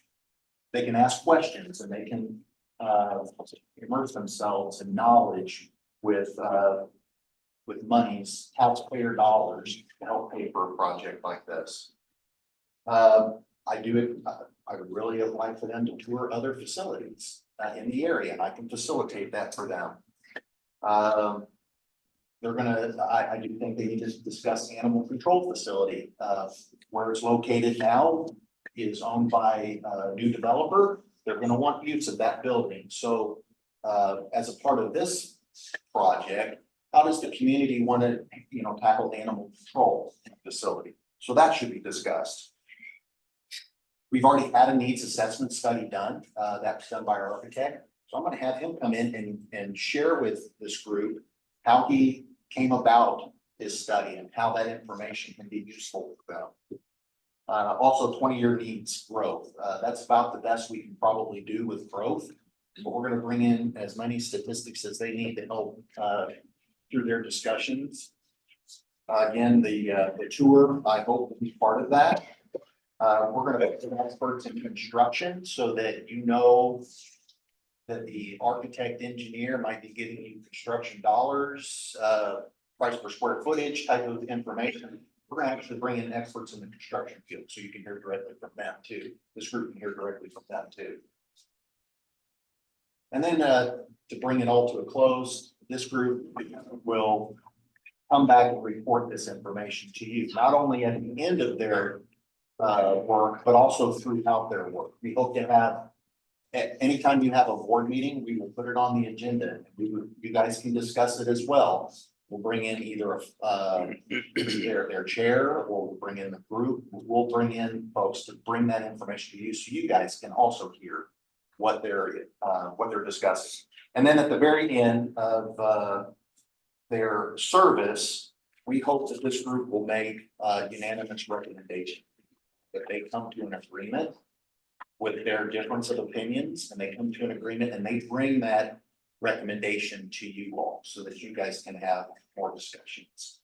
They can ask questions and they can immerse themselves in knowledge with monies, taxpayer dollars to help pay for a project like this. I would really like for them to tour other facilities in the area, and I can facilitate that for them. I do think they need to discuss animal control facility. Where it's located now is owned by a new developer. They're gonna want use of that building. So as a part of this project, how does the community want to, tackle animal control facility? So that should be discussed. We've already had a needs assessment study done, that's done by our architect. So I'm gonna have him come in and share with this group how he came about his study and how that information can be useful for them. Also 20-year needs growth. That's about the best we can probably do with growth. But we're gonna bring in as many statistics as they need to help through their discussions. Again, the tour, I hope will be part of that. We're gonna get some experts in construction so that that the architect engineer might be giving you construction dollars, price per square footage type of information. We're gonna actually bring in experts in the construction field so you can hear directly from them too. This group can hear directly from them too. And then to bring it all to a close, this group will come back and report this information to you, not only at the end of their work, but also throughout their work. We hope to have, anytime you have a board meeting, we will put it on the agenda. You guys can discuss it as well. We'll bring in either their chair, or we'll bring in the group. We'll bring in folks to bring that information to you, so you guys can also hear what they're discussing. And then at the very end of their service, we hope that this group will make a unanimous recommendation, that they come to an agreement with their difference of opinions, and they come to an agreement and they bring that recommendation to you all so that you guys can have more discussions.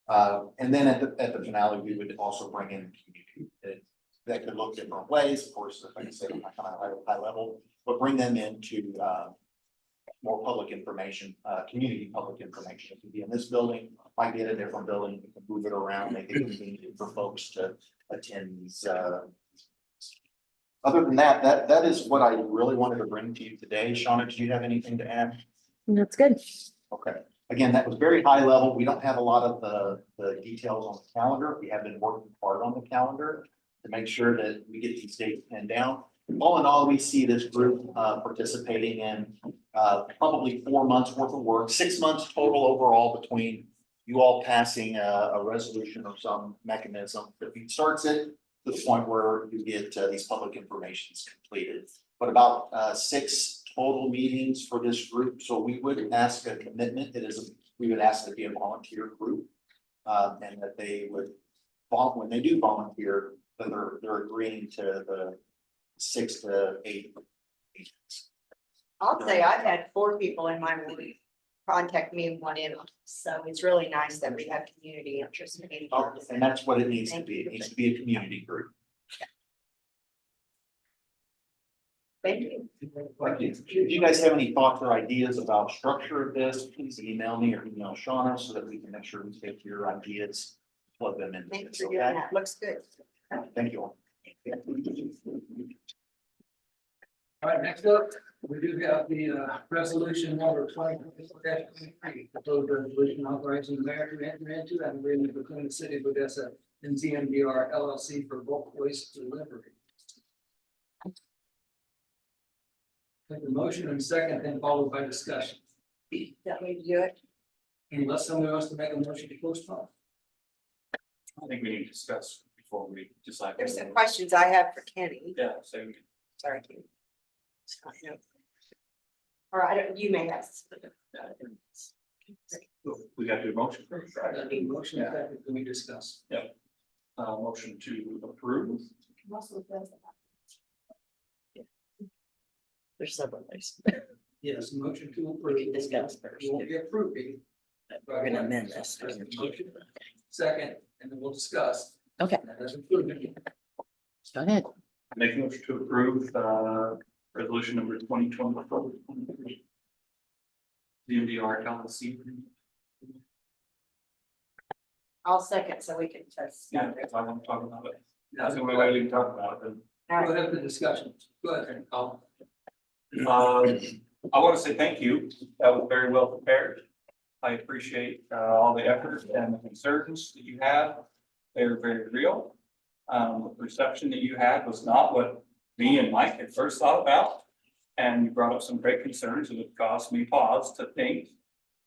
And then at the finale, we would also bring in community that could look different ways, of course, like I said, kind of high level, but bring them into more public information, community public information. It could be in this building, might be in a different building, we can move it around, make it convenient for folks to attend these. Other than that is what I really wanted to bring to you today. Shauna, do you have anything to add? That's good. Okay, again, that was very high level. We don't have a lot of the details on the calendar. We have been working hard on the calendar to make sure that we get these dates pinned down. All in all, we see this group participating in probably 4 months worth of work, 6 months total overall between you all passing a resolution or some mechanism that starts it to the point where you get these public informations completed. But about 6 total meetings for this group. So we would ask a commitment. We would ask that it be a volunteer group, and that they would, when they do volunteer, that they're agreeing to the 6 to 8 meetings. I'll say I've had 4 people in my ward contact me and want in on, so it's really nice that we have community interest in it. And that's what it needs to be. It needs to be a community group. Thank you. Thank you. If you guys have any thoughts or ideas about structure of this, please email me or email Shauna so that we can make sure we take your ideas, plug them in. Thanks for doing that. Looks good. Thank you all. All right, next up, we do have the resolution number 2023, proposed resolution authorizing the mayor to enter into an agreement between the city of Odessa and ZMDR LLC for bulk waste delivery. Take the motion and second, then followed by discussion. That way to do it. Unless someone wants to make a motion to postpone. I think we need to discuss before we decide. There's some questions I have for Kenny. Yeah, so Sorry, Kenny. Or I don't, you may have. We got to do a motion first, right? Motion, second, can we discuss? Motion to approve. There's several ways. Yes, motion to approve. We can discuss first. You won't be approving. We're gonna amend this. Motion. Second, and then we'll discuss. Okay, That doesn't include it. go ahead. Make a motion to approve, resolution number 2024. DMDR LLC. I'll second so we can test. Yeah, that's why I want to talk about it. That's the only way we can talk about it. Go ahead with the discussion. Go ahead, Colin. I want to say thank you. That was very well prepared. I appreciate all the effort and the concerns that you have. They're very real. The perception that you had was not what me and Mike had first thought about. And you brought up some great concerns that have caused me pause to think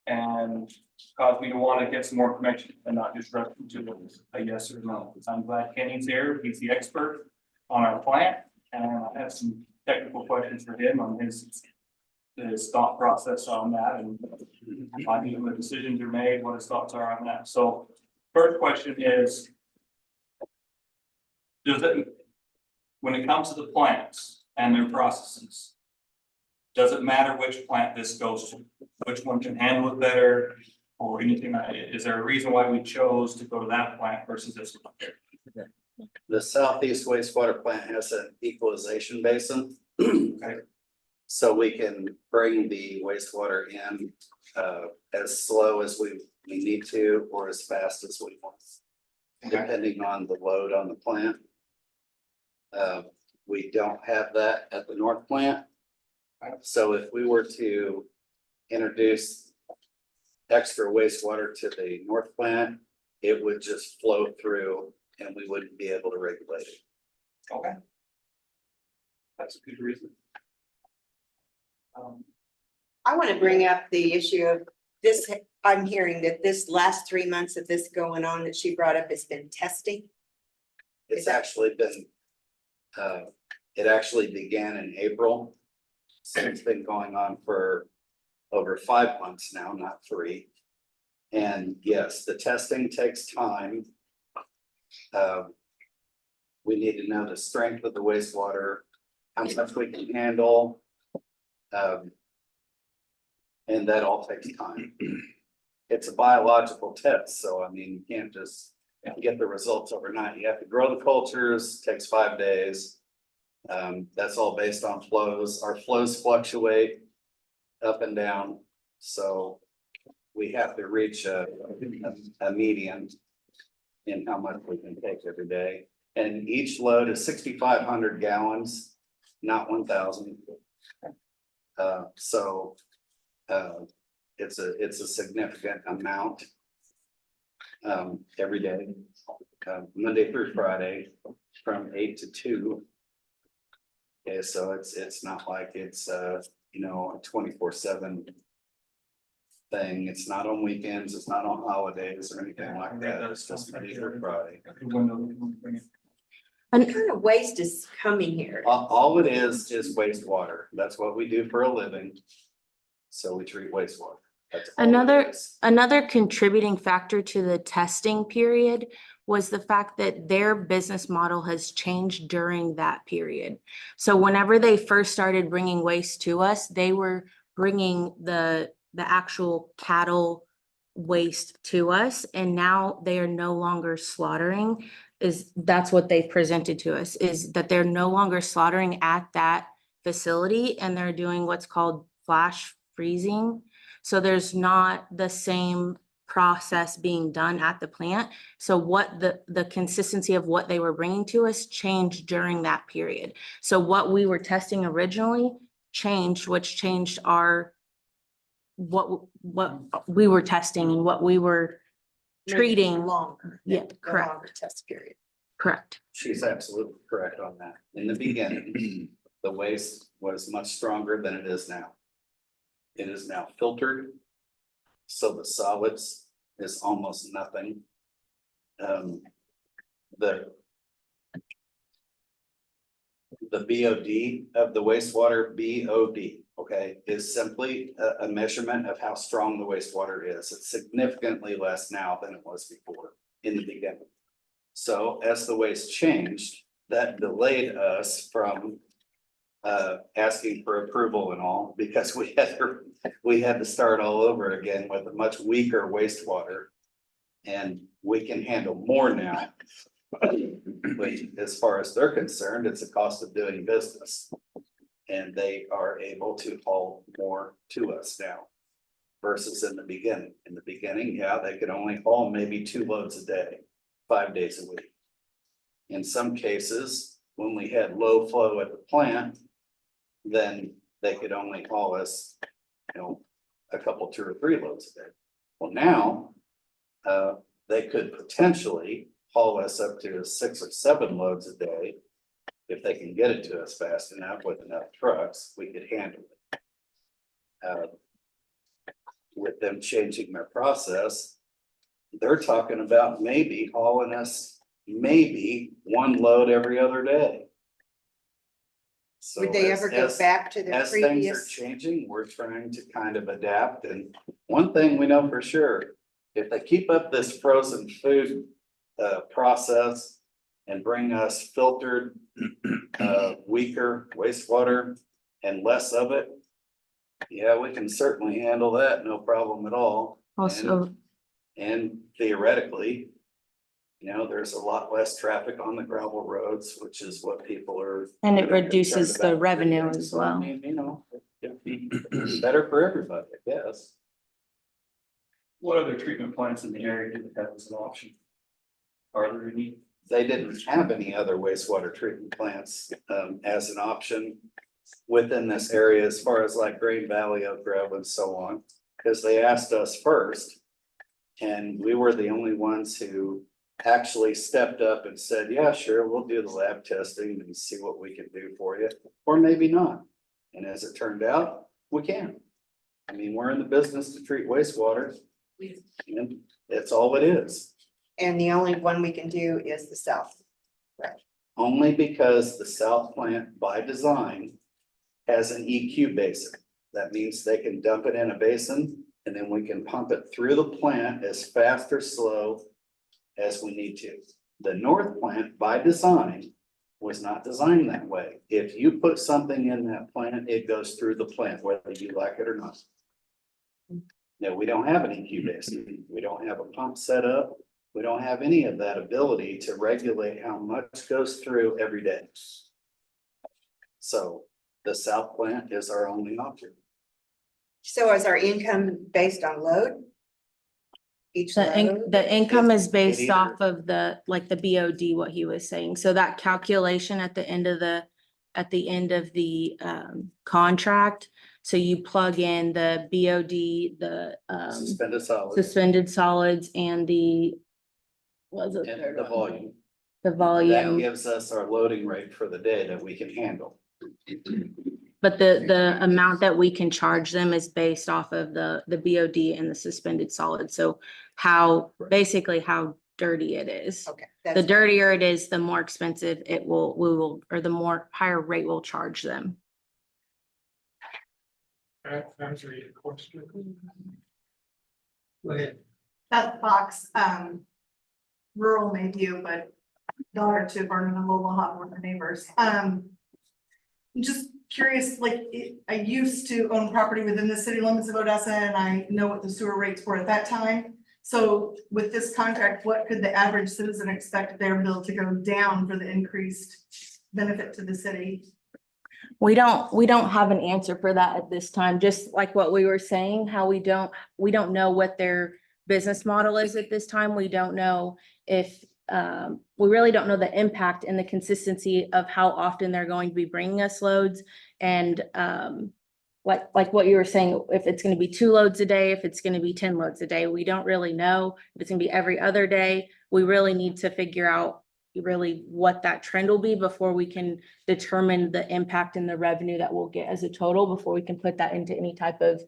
and caused me to want to get some more information and not just rush into a yes or no. I'm glad Kenny's here. He's the expert on our plant, and I have some technical questions for him on his thought process on that and finding when the decisions are made, what his thoughts are on that. So first question is, does it, when it comes to the plants and their processes, does it matter which plant this goes to? Which one can handle it better or anything? Is there a reason why we chose to go to that plant versus this one here? The southeast wastewater plant has an equalization basin. So we can bring the wastewater in as slow as we need to, or as fast as we want, depending on the load on the plant. We don't have that at the north plant. So if we were to introduce extra wastewater to the north plant, it would just flow through and we wouldn't be able to regulate it. Okay. That's a good reason. I want to bring up the issue of this, I'm hearing that this last 3 months of this going on that she brought up has been testing. It's actually been, it actually began in April. So it's been going on for over 5 months now, not 3. And yes, the testing takes time. We need to know the strength of the wastewater, how much we can handle. And that all takes time. It's a biological test, so I mean, you can't just get the results overnight. You have to grow the cultures, takes 5 days. That's all based on flows. Our flows fluctuate up and down, so we have to reach a median in how much we can take every day. And each load is 6,500 gallons, not 1,000. So it's a significant amount every day, Monday through Friday from 8 to 2. Okay, so it's not like it's you know, a 24/7 thing. It's not on weekends, it's not on holidays or anything like that. It's just Monday through Friday. What kind of waste is coming here? All it is wastewater. That's what we do for a living. So we treat wastewater. That's all it is. Another contributing factor to the testing period was the fact that their business model has changed during that period. So whenever they first started bringing waste to us, they were bringing the actual cattle waste to us, and now they are no longer slaughtering. That's what they've presented to us, is that they're no longer slaughtering at that facility, and they're doing what's called flash freezing. So there's not the same process being done at the plant. So what the consistency of what they were bringing to us changed during that period. So what we were testing originally changed, which changed our what we were testing and what we were treating. Longer. Yeah, the correct. longer test period. Correct. She's absolutely correct on that. In the beginning, the waste was much stronger than it is now. It is now filtered. So the solids is almost nothing. The BOD of the wastewater, BOD, okay, is simply a measurement of how strong the wastewater is. It's significantly less now than it was before in the beginning. So as the waste changed, that delayed us from asking for approval and all, because we had to start all over again with a much weaker wastewater. And we can handle more now. But as far as they're concerned, it's a cost of doing business. And they are able to haul more to us now. Versus in the beginning. In the beginning, yeah, they could only haul maybe 2 loads a day, 5 days a week. In some cases, when we had low flow at the plant, then they could only haul us, a couple, 2 or 3 loads a day. Well, now, they could potentially haul us up to 6 or 7 loads a day. If they can get it to us fast enough with enough trucks, we could handle it. With them changing their process, they're talking about maybe hauling us maybe 1 load every other day. So Would they ever go back to their as things are previous? changing, we're trying to kind of adapt, and one thing we know for sure, if they keep up this frozen food process and bring us filtered weaker wastewater and less of it, yeah, we can certainly handle that, no problem at all. Also, And theoretically, there's a lot less traffic on the gravel roads, which is what people are. and it concerned reduces the about. revenue as So, I well. mean, it'd be better for everybody, I guess. What other treatment plants in the area do they have as an option? Are there any? They didn't have any other wastewater treatment plants as an option within this area as far as like Green Valley, Oak Grove and so on, because they asked us first. And we were the only ones who actually stepped up and said, yeah, sure, we'll do the lab testing and see what we can do for you, or maybe not. And as it turned out, we can. I mean, we're in the business to treat wastewater. And that's all it is. And the only one we can do is the south. Only because the south plant by design has an EQ basin. That means they can dump it in a basin and then we can pump it through the plant as fast or slow as we need to. The north plant by design was not designed that way. If you put something in that plant, it goes through the plant, whether you like it or not. No, we don't have an EQ basin. We don't have a pump set up. We don't have any of that ability to regulate how much goes through every day. So the south plant is our only option. So is our income based on load? Each load? The income is based either- off of the, like the BOD, what he was saying. So that calculation at the end of the contract. So you plug in the BOD, the Suspended solids suspended solids and the, was it? and the volume. The That volume, gives us our loading rate for the day that we can handle. but the amount that we can charge them is based off of the BOD and the suspended solids. So basically how dirty it is. Okay. The dirtier it is, the more expensive we will, or the more higher rate we'll charge them. Answer your question. Go ahead. Beth Fox, rural maybe, but daughter to Vernon and Louisville, hot more than neighbors. I'm just curious, I used to own property within the city limits of Odessa and I know what the sewer rates were at that time. So with this contract, what could the average citizen expect their bill to go down for the increased benefit to the city? We don't have an answer for that at this time, just like what we were saying, how we don't know what their business model is at this time. We don't know if, we really don't know the impact and the consistency of how often they're going to be bringing us loads. And, like what you were saying, if it's gonna be 2 loads a day, if it's gonna be 10 loads a day, we don't really know. If it's gonna be every other day, we really need to figure out really what that trend will be before we can determine the impact and the revenue that we'll get as a total, before we can put that into any type of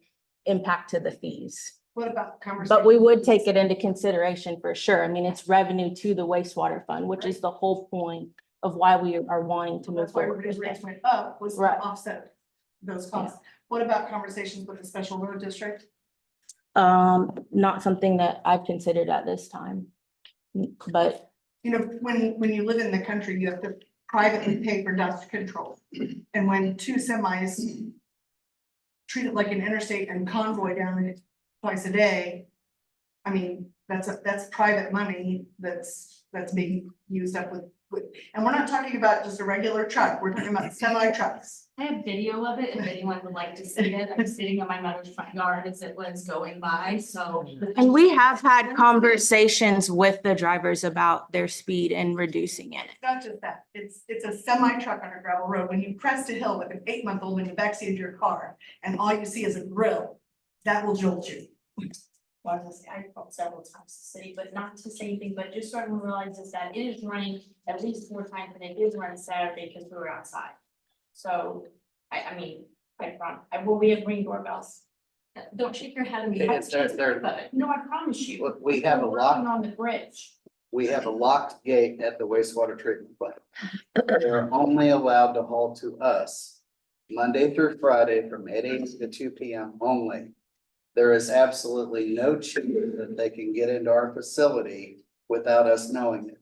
impact to the fees. What about conversation? But we would take it into consideration for sure. I mean, it's revenue to the wastewater fund, which is the whole point of why we are wanting to move That's why forward. everybody's rates went up, was to Right. offset those costs. What about conversations with the special road district? Not something that I've considered at this time. But You know, when you live in the country, you have to privately pay for dust control. And when two semis treat it like an interstate and convoy down it twice a day, I mean, that's private money that's being used up with, and we're not talking about just a regular truck, we're talking about semi trucks. I have video of it if anyone would like to see it. I'm sitting on my mother's front yard as it was going by, so. and we have had conversations with the drivers about their speed and reducing it. It's not just that, it's a semi truck on a gravel road. When you crest a hill with an 8-month-old when you backseat your car and all you see is a grill, that will jolt you. Well, I called several times to city, but not to say anything, but just so everyone realizes that it is running at least 4 times, and it is running Saturday because we were outside. So, I mean, I will be at ring doorbells. Don't shake your head at me. It's there. But no, I promise you. Look, we have a We're lot- working on the bridge. We have a locked gate at the wastewater treatment plant. They're only allowed to haul to us Monday through Friday from 8 AM to 2 PM only. There is absolutely no chance that they can get into our facility without us knowing it.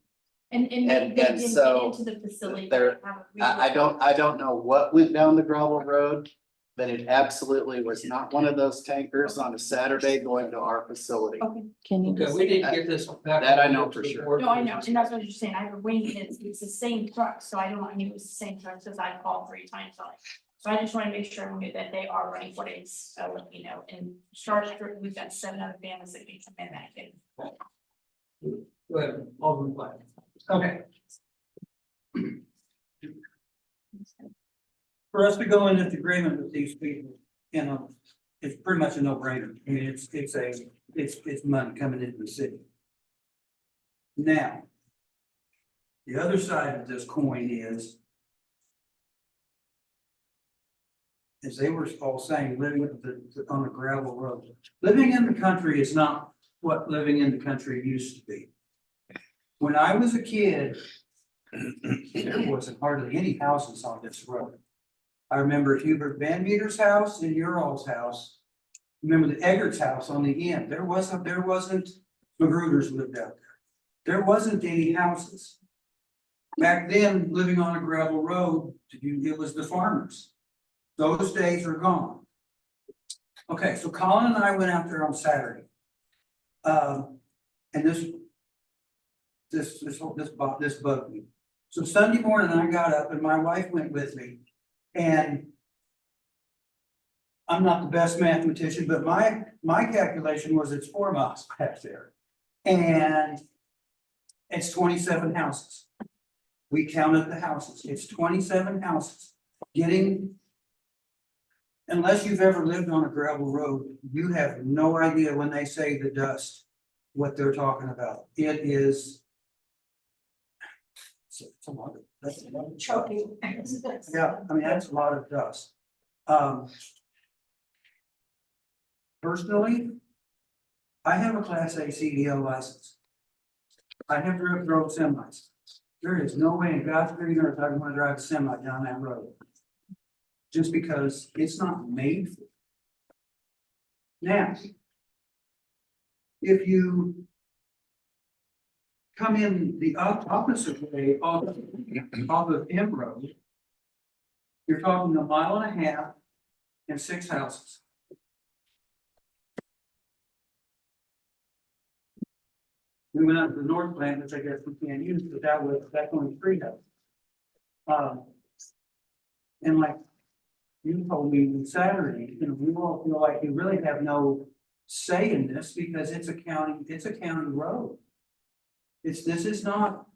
And they And didn't get so into the facility. there- I don't know what went down the gravel road, but it absolutely was not one of those tankers on a Saturday going to our facility. Okay, Can you? Okay, we need to get this back. That I know for sure. no, I know, and that's what you're saying. I have a ring, it's the same truck, so I knew it was the same truck, since I called 3 times on it. So I just want to make sure we knew that they are running 4 days, so, you know, in Charlotte, we've got 7 other families that can come in that day. Go ahead, Alderman Black. Okay. For us to go into agreement with these people, you know, it's pretty much a no-brainer. I mean, it's money coming into the city. Now, the other side of this coin is as they were all saying, living on a gravel road. Living in the country is not what living in the country used to be. When I was a kid, there wasn't hardly any houses on this road. I remember Hubert Van Meter's house and your all's house. Remember the Eggert's house on the end. There wasn't Magruders lived out there. There wasn't any houses. Back then, living on a gravel road, it was the farmers. Those days are gone. Okay, so Colin and I went out there on Saturday. And this bugged me. So Sunday morning I got up and my wife went with me. And I'm not the best mathematician, but my calculation was it's 4 miles back there. And it's 27 houses. We counted the houses. It's 27 houses. Unless you've ever lived on a gravel road, you have no idea when they say the dust, what they're talking about. It is. It's a lot of, that's a lot of Choking. Yeah, I mean, that's a lot of dust. Personally, I have a Class A CDL license. I have drove semis. There is no way in God's green earth I want to drive a semi down that road. Just because it's not made for it. Now, if you come in the opposite way off of M Road, you're talking 1.5 miles and 6 houses. We went out to the north plant, which I guess we can't use, but that's only 3 houses. And like you told me on Saturday, you know, we all feel like you really have no say in this because it's a county road. This is not.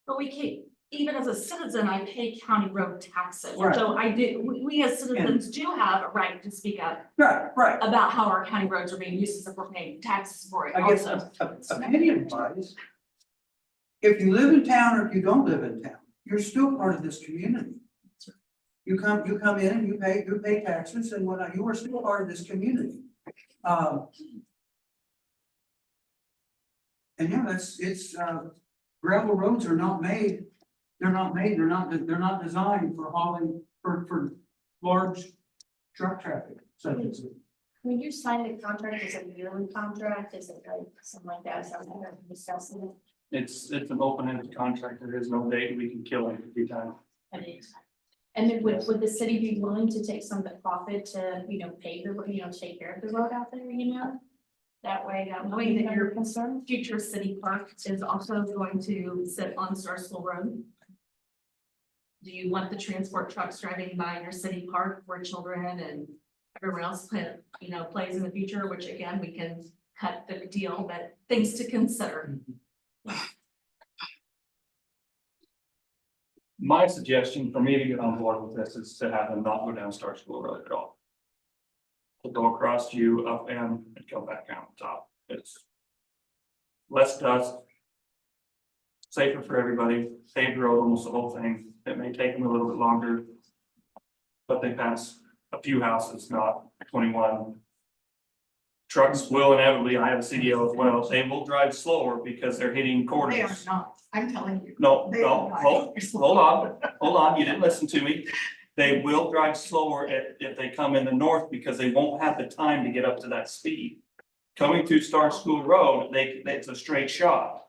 But we can't, even as a citizen, I pay county road taxes. Right. So we as citizens do have a right to speak up Right. about how our county roads are being used as if we're paying taxes for it I guess also. opinion wise, if you live in town or if you don't live in town, you're still part of this community. You come in and you pay taxes and whatnot, you are still part of this community. And yeah, it's gravel roads are not made, they're not designed for hauling, for large truck traffic, such as. When you sign the contract, is it a yearly contract? Is it like something like that? Something we're discussing it? It's an open-ended contract. There is no date. We can kill it every time. And then would the city be willing to take some of the profit to, pay the, take care of the road out there, That way, knowing that your concerned future city park is also going to sit on Star School Road. Do you want the transport trucks driving by your city park where children and everyone else plays in the future, which again, we can cut the deal, but things to consider. My suggestion for me to get on board with this is to have them not go down Star School Road at all. To go across you, up and come back out top. It's less dust. Safer for everybody, paved road almost the whole thing. It may take them a little bit longer. But they pass a few houses, not 21. Trucks will inevitably, I have a CDL as well, they will drive slower because they're hitting corners. They are not, I'm telling you. No, They no, are hold on, you didn't listen to me. They will drive slower if they come in the north because they won't have the time to get up to that speed. Coming to Star School Road, it's a straight shot.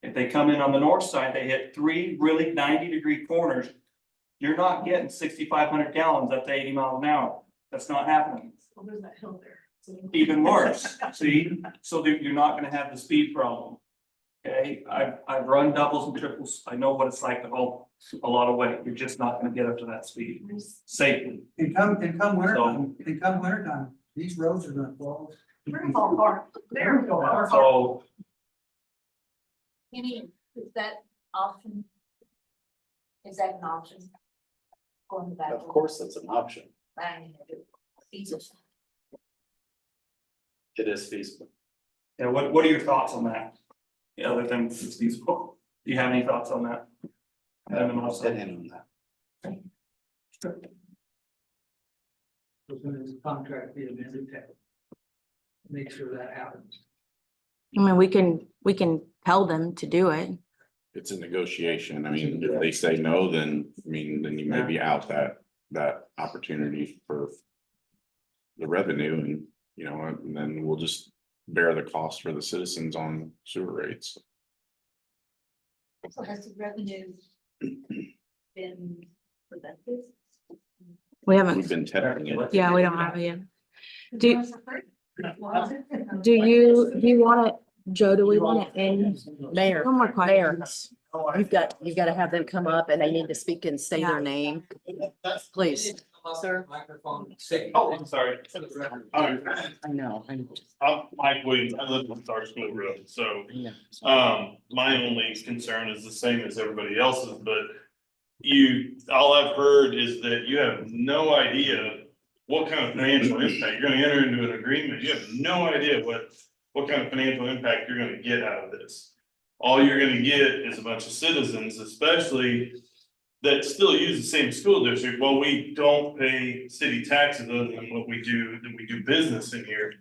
If they come in on the north side, they hit 3 really 90-degree corners. You're not getting 6,500 gallons up to 80 miles an hour. That's not happening. Well, there's that hill there. Even worse, see, so that you're not gonna have the speed problem. Okay, I've run doubles and triples, I know what it's like to haul a lot of weight, you're just not gonna get up to that speed safely. And come winter time, these roads are gonna fall. We're gonna fall apart. They're gonna fall apart. So, Is that option? Is that an option? Going back. Of course, it's an option. It is feasible. yeah, what are your thoughts on that? Yeah, other than it's feasible, do you have any thoughts on that? Opinion on that. So when this contract be amended, make sure that happens. I mean, we can tell them to do it. It's a negotiation. I mean, if they say no, then, I mean, then you may be out that opportunity for the revenue and, and then we'll just bear the cost for the citizens on sewer rates. So has the revenue been presented? We haven't, We've been testing it. yeah, we don't have it yet. Do you want it, Joe, do we want it in? Mayor, One more question. you've got to have them come up and they need to speak and say their name. Please. Sir. Microphone. Oh, I'm sorry. I know. I'm Mike Williams. I live on Star School Road, so my only concern is the same as everybody else's, but all I've heard is that you have no idea what kind of financial impact. You're gonna enter into an agreement. You have no idea what kind of financial impact you're gonna get out of this. All you're gonna get is a bunch of citizens, especially that still use the same school district. Well, we don't pay city taxes other than what we do business in here.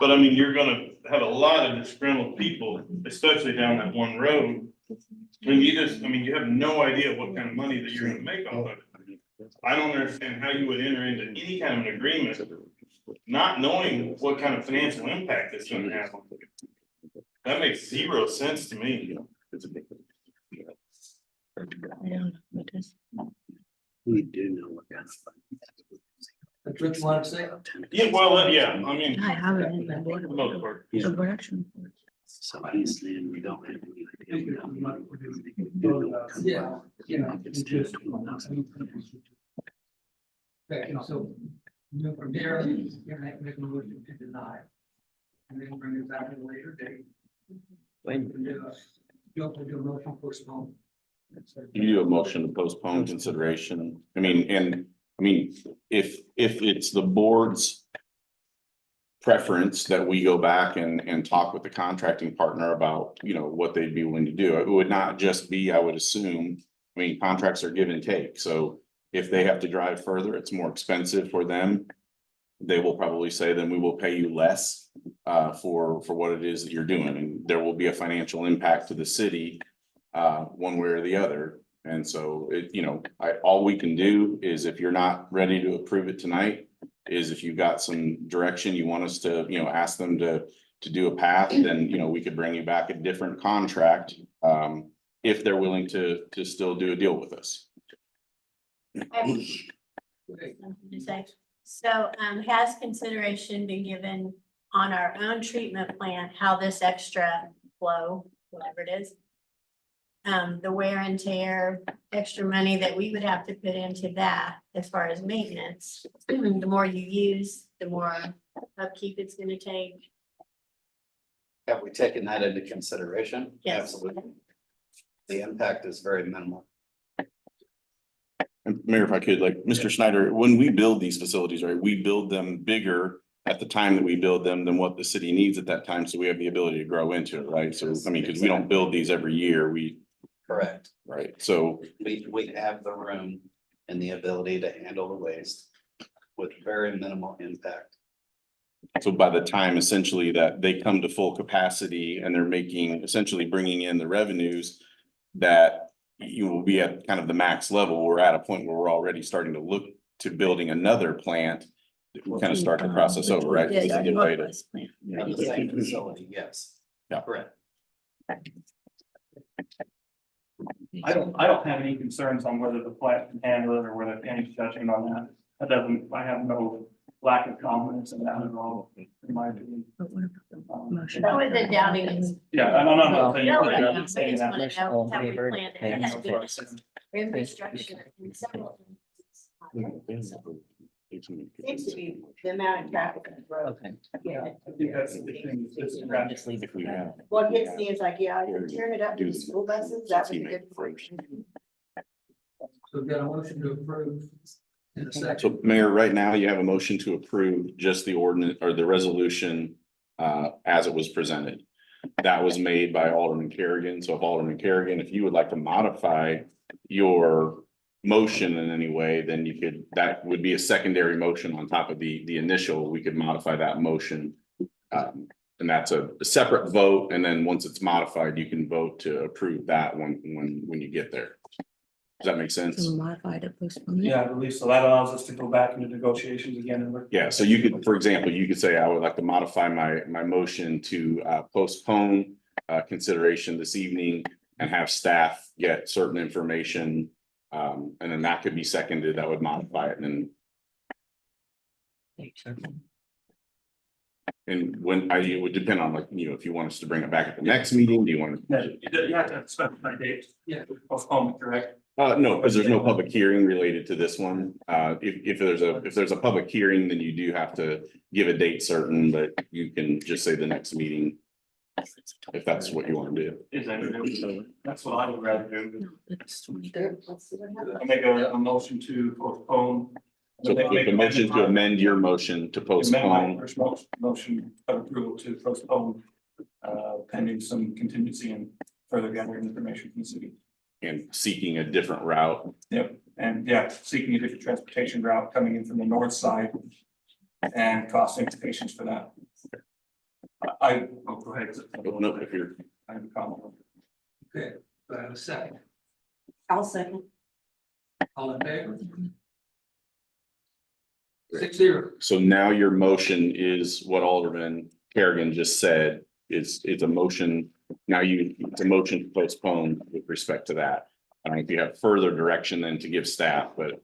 But I mean, you're gonna have a lot of disgruntled people, especially down that one road. You have no idea what kind of money that you're gonna make off of it. I don't understand how you would enter into any kind of an agreement, not knowing what kind of financial impact it's gonna have. That makes zero sense to me. We do know what that's. The truth you want to say? Yeah, well, yeah, I mean. I have it in the board. for the most part. The board action. So he's saying we don't have any idea. Yeah, okay, so from there, you're making a motion to deny. And then bring it back at a later date. You'll do a motion postpone. You do a motion to postpone consideration. I mean, if it's the board's preference that we go back and talk with the contracting partner about, what they'd be willing to do, it would not just be, I would assume, contracts are give and take. So if they have to drive further, it's more expensive for them. They will probably say, then we will pay you less for what it is that you're doing. And there will be a financial impact to the city one way or the other. And so it, you know, all we can do is if you're not ready to approve it tonight, is if you've got some direction you want us to, you know, ask them to do a path, then, you know, we could bring you back a different contract, if they're willing to still do a deal with us. So, has consideration been given on our own treatment plant, how this extra flow, whatever it is? The wear and tear, extra money that we would have to put into that as far as maintenance. The more you use, the more upkeep it's gonna take. Have we taken that into consideration? Yes. Absolutely. The impact is very minimal. And Mayor, if I could, like, Mr. Schneider, when we build these facilities, right, we build them bigger at the time that we build them than what the city needs at that time, so we have the ability to grow into it, right? So, I mean, because we don't build these every year, Correct. right, so. We have the room and the ability to handle the waste with very minimal impact. So by the time essentially that they come to full capacity and they're making, essentially bringing in the revenues that you will be at kind of the max level, we're at a point where we're already starting to look to building another plant. We kind of start the process over, right? This is the way to- Of the same facility, yes. Yeah. Correct. I don't have any concerns on whether the plant can handle it or whether any judgment on that. I have no lack of confidence in that at all, in my opinion. I wasn't doubting it. Yeah, I'm not saying. No, I'm I not saying just that. wanna know how we planned it. It has to be infrastructure and several things. Seems to be the amount of traffic on the road. Yeah. I think that's the thing. is just traffic. If we have. What gets me is like, yeah, you turn it up to the school buses, that was a good point. So we've got a motion to approve in a second. So Mayor, right now you have a motion to approve just the ordinance or the resolution as it was presented. That was made by Alderman Kerrigan. So if Alderman Kerrigan, if you would like to modify your motion in any way, then you could, that would be a secondary motion on top of the initial. We could modify that motion. And that's a separate vote. And then once it's modified, you can vote to approve that when you get there. Does that make sense? Modified it, postpone it. Yeah, I believe so. That allows us to go back into negotiations again and. Yeah, so you could, for example, you could say, I would like to modify my motion to postpone consideration this evening and have staff get certain information. And then that could be seconded, that would modify it and when it would depend on, like, you know, if you want us to bring it back at the next meeting, do you want to? You have to specify dates. Yeah. Postpone, correct? No, because there's no public hearing related to this one. If there's a public hearing, then you do have to give a date certain, but you can just say the next meeting. If that's what you want to do. Is that, that's what I would rather do. It's 23rd. I make a motion to postpone. So make a motion to amend your motion to postpone. First motion of approval to postpone, pending some contingency and further gathering information from the city. And seeking a different route. Yep, and yeah, seeking a different transportation route coming in from the north side and cost implications for that. Go ahead. No, if you're. I have a comment. Okay, do I have a second? I'll second. All in favor? 6-0. So now your motion is what Alderman Kerrigan just said, it's a motion. Now it's a motion to postpone with respect to that. I don't know if you have further direction than to give staff, but.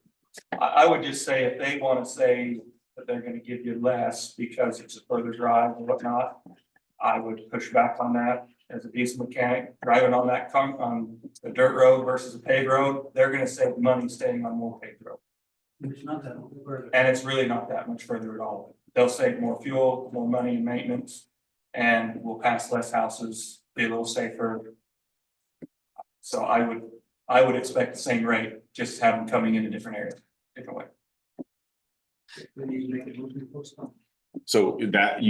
I would just say if they want to say that they're going to give you less because it's a further drive and whatnot, I would push back on that. As a diesel mechanic driving on that on a dirt road versus a paved road, they're going to save money staying on more paved road. It's not that much further. And it's really not that much further at all. They'll save more fuel, more money in maintenance, and we'll pass less houses, be a little safer. So I would expect the same rate, just have them coming in a different area, different way. We need to make a motion to postpone. So that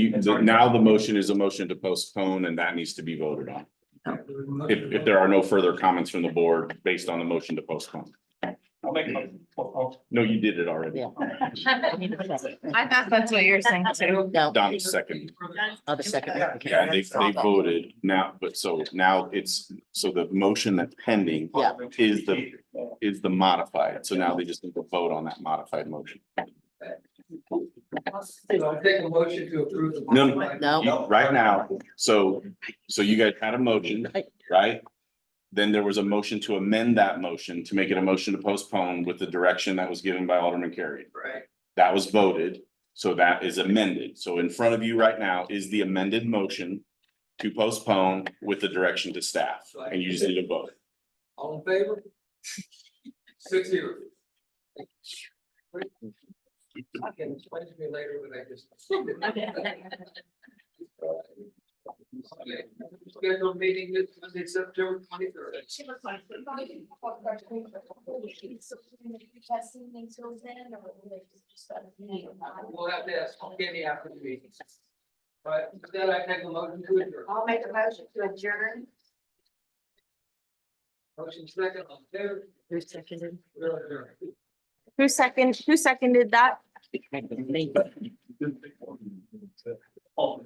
now the motion is a motion to postpone and that needs to be voted on. If there are no further comments from the board based on the motion to postpone. I'll make a motion. No, you did it already. I thought that's what you were saying too. No. Don's second. I'll the second. Yeah, they voted now, but so now it's So the motion that's pending Yeah. is the modified. So now they just need to vote on that modified motion. So I take a motion to approve the. No, modified- No. Right now, so you guys had a motion, right? Then there was a motion to amend that motion to make it a motion to postpone with the direction that was given by Alderman Carey. Right. That was voted, so that is amended. So in front of you right now is the amended motion to postpone with the direction to staff, and you just need to vote. All in favor? 6-0. I can explain to me later when I just. Scheduled meeting this Monday, September 23rd. We'll have to ask Kenny after the meeting. But then I take a motion to adjourn. I'll make a motion to adjourn. Motion second on favor. Who seconded? We're adjourned. Who seconded that? Oh.